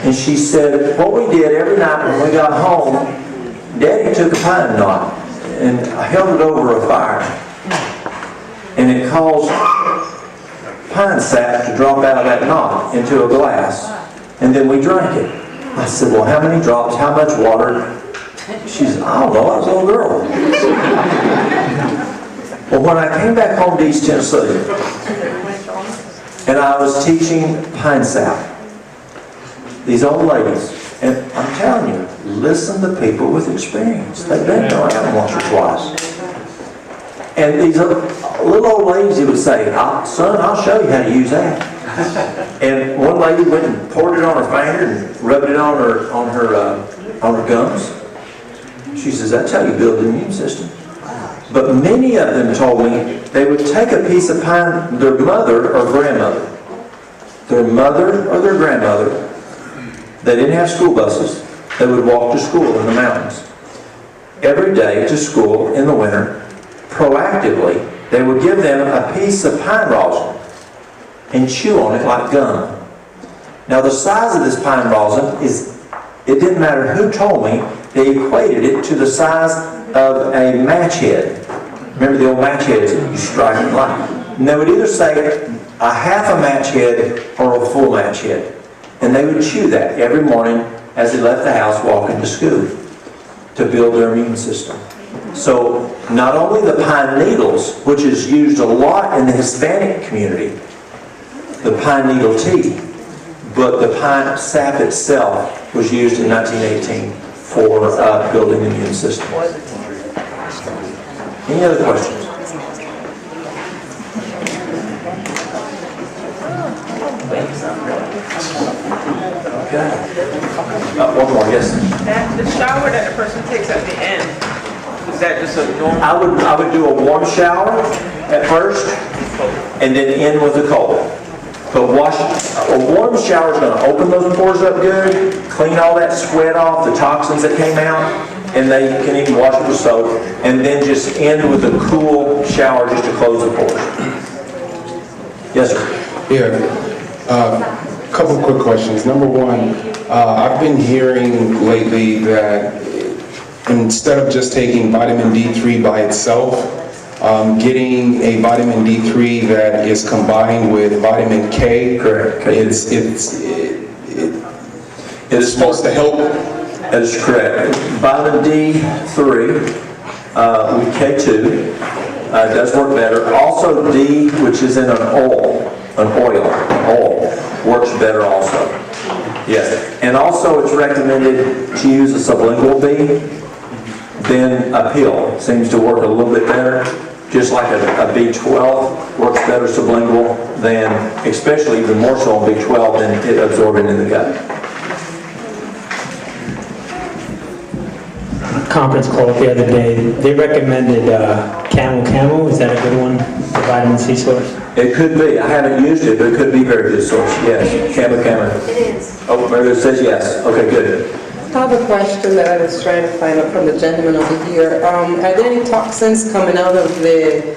Speaker 1: And she said, what we did every night when we got home, Daddy took a pine knot and held it over a fire. And it caused pine sap to drop out of that knot into a glass. And then we drank it. I said, well, how many drops, how much water? She said, I don't know, I was a little girl. Well, when I came back home to East Tennessee, and I was teaching pine sap, these old ladies, and I'm telling you, listen to people with experience. They've been around once or twice. And these little old ladies, they would say, son, I'll show you how to use that. And one lady went and poured it on her finger and rubbed it on her gums. She says, that's how you build the immune system. But many of them told me they would take a piece of pine, their mother or grandmother, their mother or their grandmother. They didn't have school buses. They would walk to school in the mountains. Every day to school in the winter, proactively, they would give them a piece of pine rosin and chew on it like gum. Now the size of this pine rosin it didn't matter who told me, they equated it to the size of a match head. Remember the old match heads that you strike and light? And they would either say a half a match head or a full match head. And they would chew that every morning as they left the house walking to school to build their immune system. So not only the pine needles, which is used a lot in the Hispanic community, the pine needle tea, but the pine sap itself was used in 1918 for building the immune system. Any other questions? Okay. One more, yes.
Speaker 16: The shower that the person takes at the end, is that just a normal?
Speaker 1: I would do a warm shower at first, and then end with a cold. But a warm shower is going to open those pores up good, clean all that sweat off, the toxins that came out, and they can even wash it with soap, and then just end with a cool shower just to close the pores. Yes, sir.
Speaker 13: Yeah. Couple quick questions. Number one, I've been hearing lately that instead of just taking vitamin D3 by itself, getting a vitamin D3 that is combined with vitamin K.
Speaker 1: Correct.
Speaker 13: It is supposed to help.
Speaker 1: That is correct. Vitamin D3 with K2 does work better. Also D, which is in an oil, works better also. Yes. And also it's recommended to use a sublingual bee than a pill. Seems to work a little bit better. Just like a B12 works better sublingual than, especially even more so on B12 than it absorbing in the gut.
Speaker 14: Conference call the other day, they recommended camel. Is that a good one for vitamin C source?
Speaker 1: It could be. I haven't used it, but it could be a very good source. Yes, camel.
Speaker 12: It is.
Speaker 1: Oh, maybe it says yes. Okay, good.
Speaker 10: I have a question that I was trying to find out from the gentleman over here. Are there any toxins coming out of the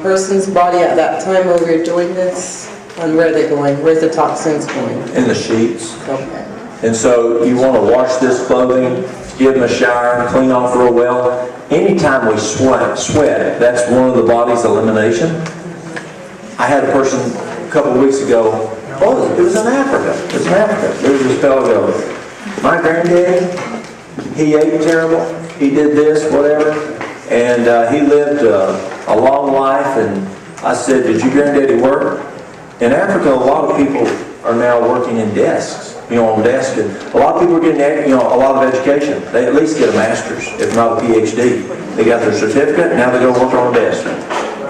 Speaker 10: person's body at that time when we're doing this? And where are they going? Where's the toxins going?
Speaker 1: In the sheets.
Speaker 10: Okay.
Speaker 1: And so you want to wash this clothing, give them a shower, clean off real well. Anytime we sweat, that's one of the body's elimination. I had a person a couple of weeks ago, it was in Africa. It was in Africa. There was this fellow go, my granddaddy, he ate terrible, he did this, whatever, and he lived a long life, and I said, did your granddaddy work? In Africa, a lot of people are now working in desks, on desks, and a lot of people are getting, a lot of education. They at least get a master's, if not a PhD. They got their certificate, now they go work on a desk.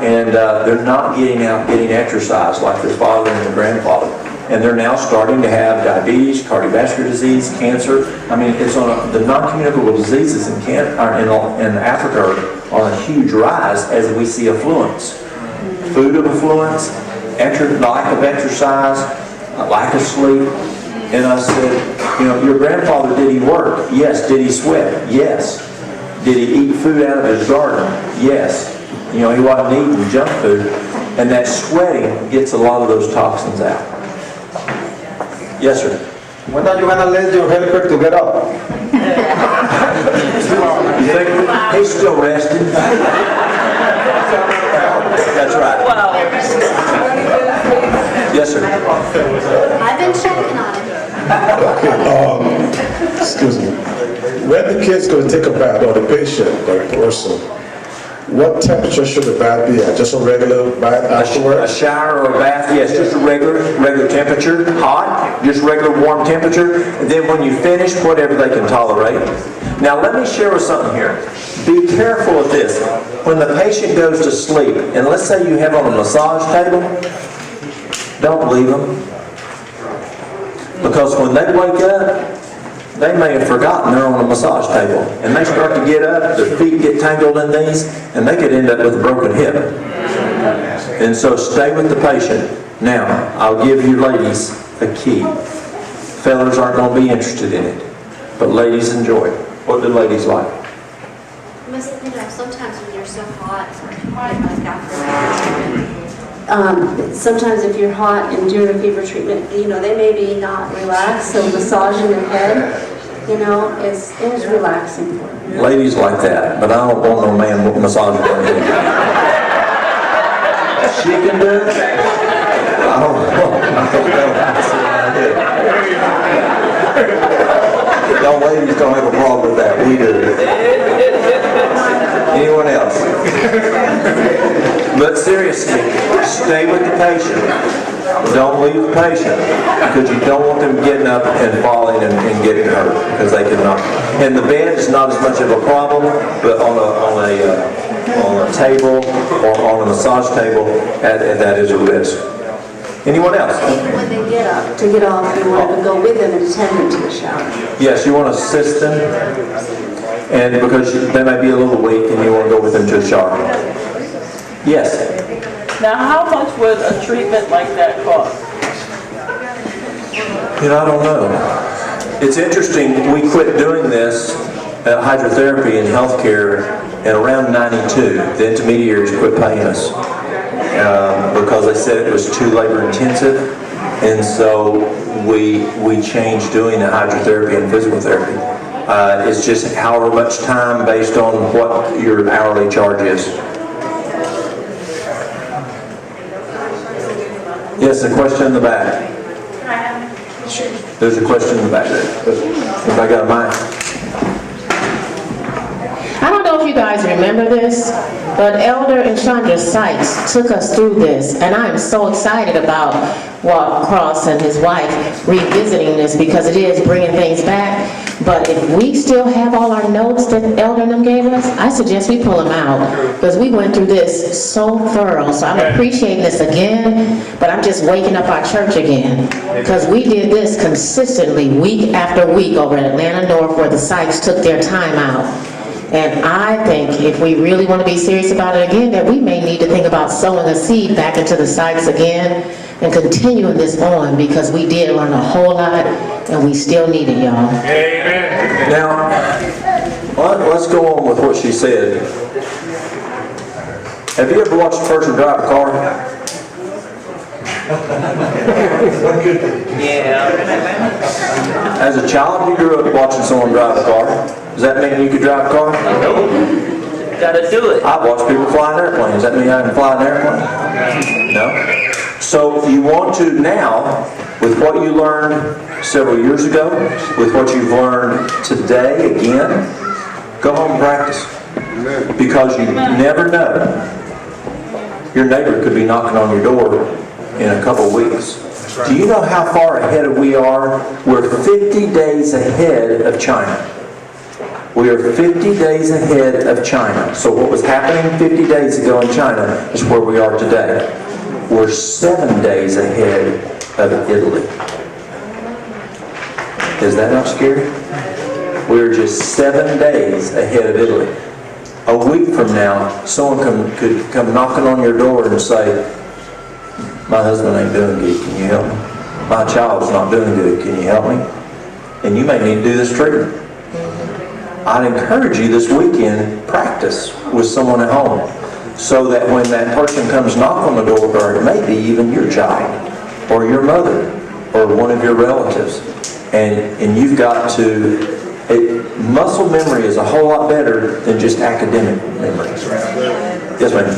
Speaker 1: And they're not getting out, getting exercise like their father and their grandfather. And they're now starting to have diabetes, cardiovascular disease, cancer. I mean, it's on the non-communicable diseases in Africa are on a huge rise as we see affluence. Food affluence, lack of exercise, lack of sleep. And I said, your grandfather, did he work? Yes. Did he sweat? Yes. Did he eat food out of his garden? Yes. He wasn't eating junk food. And that sweating gets a lot of those toxins out. Yes, sir.
Speaker 2: When are you going to let your helper to get up?
Speaker 1: You think he's still resting? That's right. Yes, sir.
Speaker 12: I've been checking on it.
Speaker 17: Excuse me. When the kid's going to take a bath, or the patient, or the person, what temperature should the bath be at? Just a regular bath afterwards?
Speaker 1: A shower or a bath, yes, just a regular temperature, hot, just regular warm temperature. And then when you finish, whatever they can tolerate. Now let me share with something here. Be careful of this. When the patient goes to sleep, and let's say you have on a massage table, don't leave them. Because when they wake up, they may have forgotten they're on a massage table. And they start to get up, their feet get tangled in these, and they could end up with a broken hip. And so stay with the patient. Now, I'll give you ladies a key. Fellas aren't going to be interested in it. But ladies enjoy it. What do ladies like?
Speaker 12: Sometimes when you're so hot, like after sometimes if you're hot and during a fever treatment, they may be not relaxed, so massaging the head, it's relaxing for them.
Speaker 1: Ladies like that, but I don't want no man massaging her head. She can do it. I don't know. Y'all ladies don't have a problem with that. We do. Anyone else? But seriously, stay with the patient. Don't leave the patient, because you don't want them getting up and falling and getting hurt, because they cannot. And the bed is not as much of a problem, but on a table or on a massage table, that is a risk. Anyone else?
Speaker 12: When they get up, to get off, you want to go with them and send them to the shower.
Speaker 1: Yes, you want to assist them, and because they may be a little weak, and you want to go with them to the shower. Yes.
Speaker 16: Now, how much would a treatment like that cost?
Speaker 1: I don't know. It's interesting, we quit doing this hydrotherapy in healthcare in around 92. The intermediaries quit paying us because they said it was too labor intensive, and so we changed doing the hydrotherapy and physical therapy. It's just however much time based on what your hourly charge is. Yes, a question in the back. There's a question in the back there. Everybody got a mic?
Speaker 18: I don't know if you guys remember this, but Elder and Chandra Sykes took us through this, and I am so excited about Walt Cross and his wife revisiting this, because it is bringing things back. But if we still have all our notes that Elder and them gave us, I suggest we pull them out, because we went through this so thorough. So I'm appreciating this again, but I'm just waking up our church again, because we did this consistently week after week over at Atlanta North, where the Sykes took their time out. And I think if we really want to be serious about it again, that we may need to think about sowing a seed back into the Sykes again, and continuing this on, because we did learn a whole lot and we still need it, y'all.
Speaker 7: Amen.
Speaker 1: Now, let's go on with what she said. Have you ever watched a person drive a car? As a child, you grew up watching someone drive a car. Does that mean you could drive a car?
Speaker 16: Nope. Gotta do it.
Speaker 1: I've watched people fly an airplane. Does that mean I can fly an airplane? No. So you want to now, with what you learned several years ago, with what you've learned today again, go home and practice. Because you never know. Your neighbor could be knocking on your door in a couple of weeks. Do you know how far ahead we are? We're 50 days ahead of China. We are 50 days ahead of China. So what was happening 50 days ago in China is where we are today. We're 7 days ahead of Italy. Is that not scary? We're just 7 days ahead of Italy. A week from now, someone could come knocking on your door and say, my husband ain't doing good, can you help me? My child's not doing good, can you help me? And you may need to do this treatment. I'd encourage you this weekend, practice with someone at home, so that when that person comes knock on the door, or it may be even your child, or your mother, or one of your relatives, and you've got to, muscle memory is a whole lot better than just academic memory. Yes, ma'am.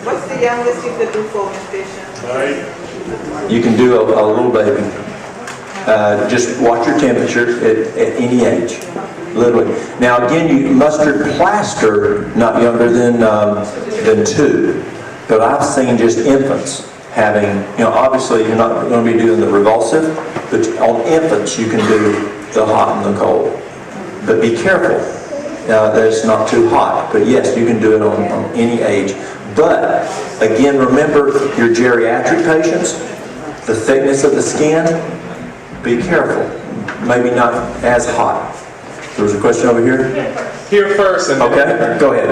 Speaker 19: What's the youngest you could do for nutrition?
Speaker 1: You can do a little baby. Just watch your temperature at any age, literally. Now again, you mustard plaster not younger than 2, but I've seen just infants having, obviously you're not going to be doing the revulsive, but on infants you can do the hot and the cold. But be careful that it's not too hot. But yes, you can do it on any age. But again, remember your geriatric patients, the thickness of the skin, be careful. Maybe not as hot. There was a question over here?
Speaker 7: Here first. And
Speaker 1: okay, go ahead.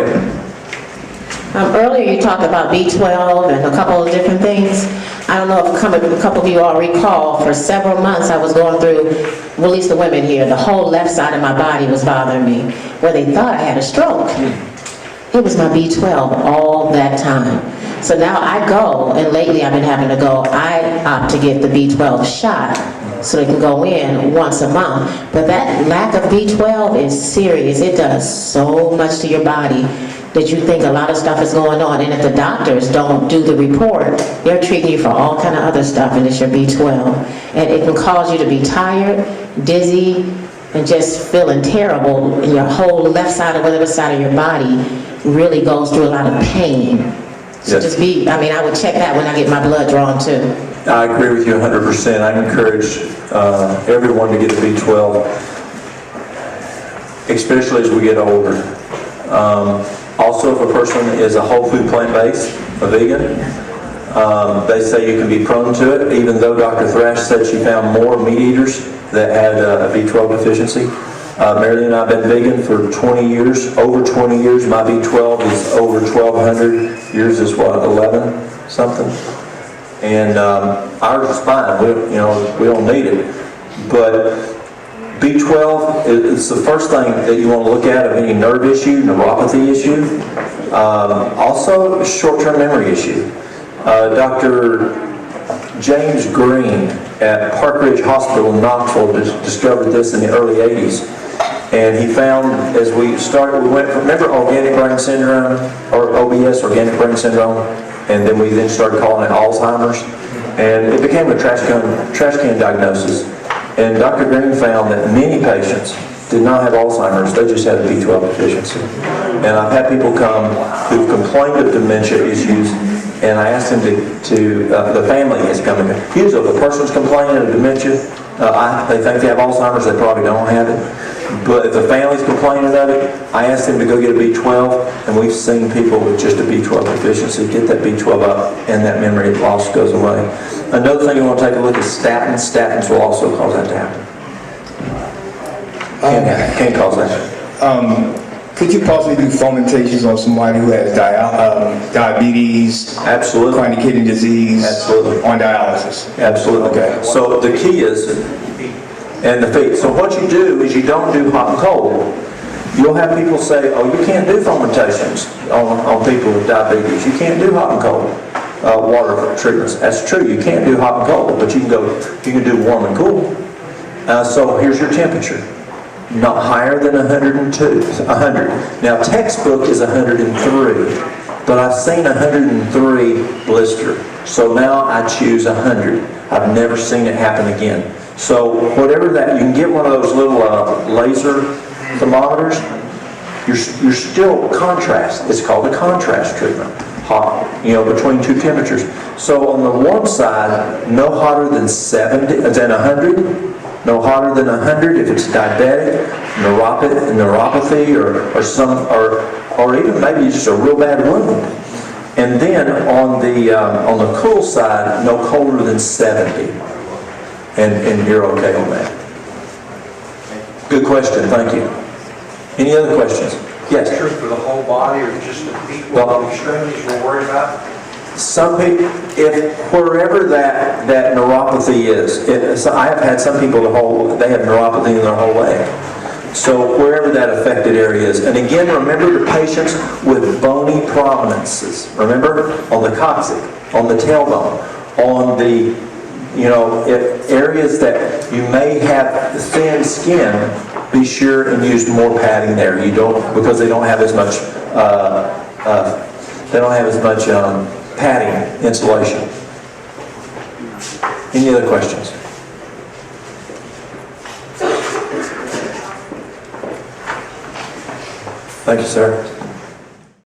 Speaker 18: Earlier you talked about B12 and a couple of different things. I don't know if a couple of you all recall, for several months I was going through, well, at least the women here, the whole left side of my body was bothering me, where they thought I had a stroke. It was my B12 all that time. So now I go, and lately I've been having to go, I opt to get the B12 shot, so they can go in once a month. But that lack of B12 is serious. It does so much to your body that you think a lot of stuff is going on. And if the doctors don't do the report, they're treating you for all kind of other stuff, and it's your B12. And it can cause you to be tired, dizzy, and just feeling terrible. And your whole left side or whatever side of your body really goes through a lot of pain. So just I would check that when I get my blood drawn too.
Speaker 1: I agree with you 100%. I encourage everyone to get the B12, especially as we get older. Also, if a person is a whole food plant-based, a vegan, they say you can be prone to it, even though Dr. Thrash said she found more meat eaters that had a B12 deficiency. Mary Lou and I have been vegan for 20 years, over 20 years. My B12 is over 1,200. Yours is what, 11 something? And ours is fine. We don't need it. But B12 is the first thing that you want to look at of any nerve issue, neuropathy issue. Also, short-term memory issue. Dr. James Green at Park Ridge Hospital in Knoxville discovered this in the early 80s. And he found, as we started, we went from, remember organic brain syndrome, or OBS, organic brain syndrome, and then we started calling it Alzheimer's. And it became a trash can diagnosis. And Dr. Green found that many patients did not have Alzheimer's, they just had a B12 deficiency. And I've had people come who've complained of dementia issues, and I asked them the family has come in. Usually if a person's complaining of dementia, they think they have Alzheimer's, they probably don't have it. But if the family's complaining of it, I asked them to go get a B12, and we've seen people with just a B12 deficiency get that B12 up, and that memory loss goes away. Another thing you want to take a look at is statins. Statins will also cause that to happen. Can cause that.
Speaker 20: Could you possibly do fomentations on somebody who has diabetes?
Speaker 1: Absolutely.
Speaker 20: Chronic kidney disease?
Speaker 1: Absolutely.
Speaker 20: On dialysis?
Speaker 1: Absolutely.
Speaker 20: Okay.
Speaker 1: So the key is, and the feet. So what you do is you don't do hot and cold. You'll have people say, oh, you can't do fomentations on people with diabetes. You can't do hot and cold water treatments. That's true. You can't do hot and cold, but you can do warm and cool. So here's your temperature. Not higher than 100. Now textbook is 103, but I've seen 103 blister. So now I choose 100. I've never seen it happen again. So whatever that, you can get one of those little laser thermometers. You're still contrast. It's called a contrast treatment. Hot, between two temperatures. So on the warm side, no hotter than 100. No hotter than 100 if it's diabetic, neuropathy, or even maybe just a real bad wound. And then on the cool side, no colder than 70. And you're okay on that. Good question, thank you. Any other questions? Yes?
Speaker 11: True for the whole body or just the feet, extremities we're worried about?
Speaker 1: Some people, wherever that neuropathy is, so I have had some people they have neuropathy in their whole leg. So wherever that affected area is, and again, remember the patients with bony prominences. Remember, on the coccyx, on the tailbone, on the areas that you may have thin skin. Be sure and use more padding there. Because they don't have as much. Padding, insulation. Any other questions? Thank you, sir.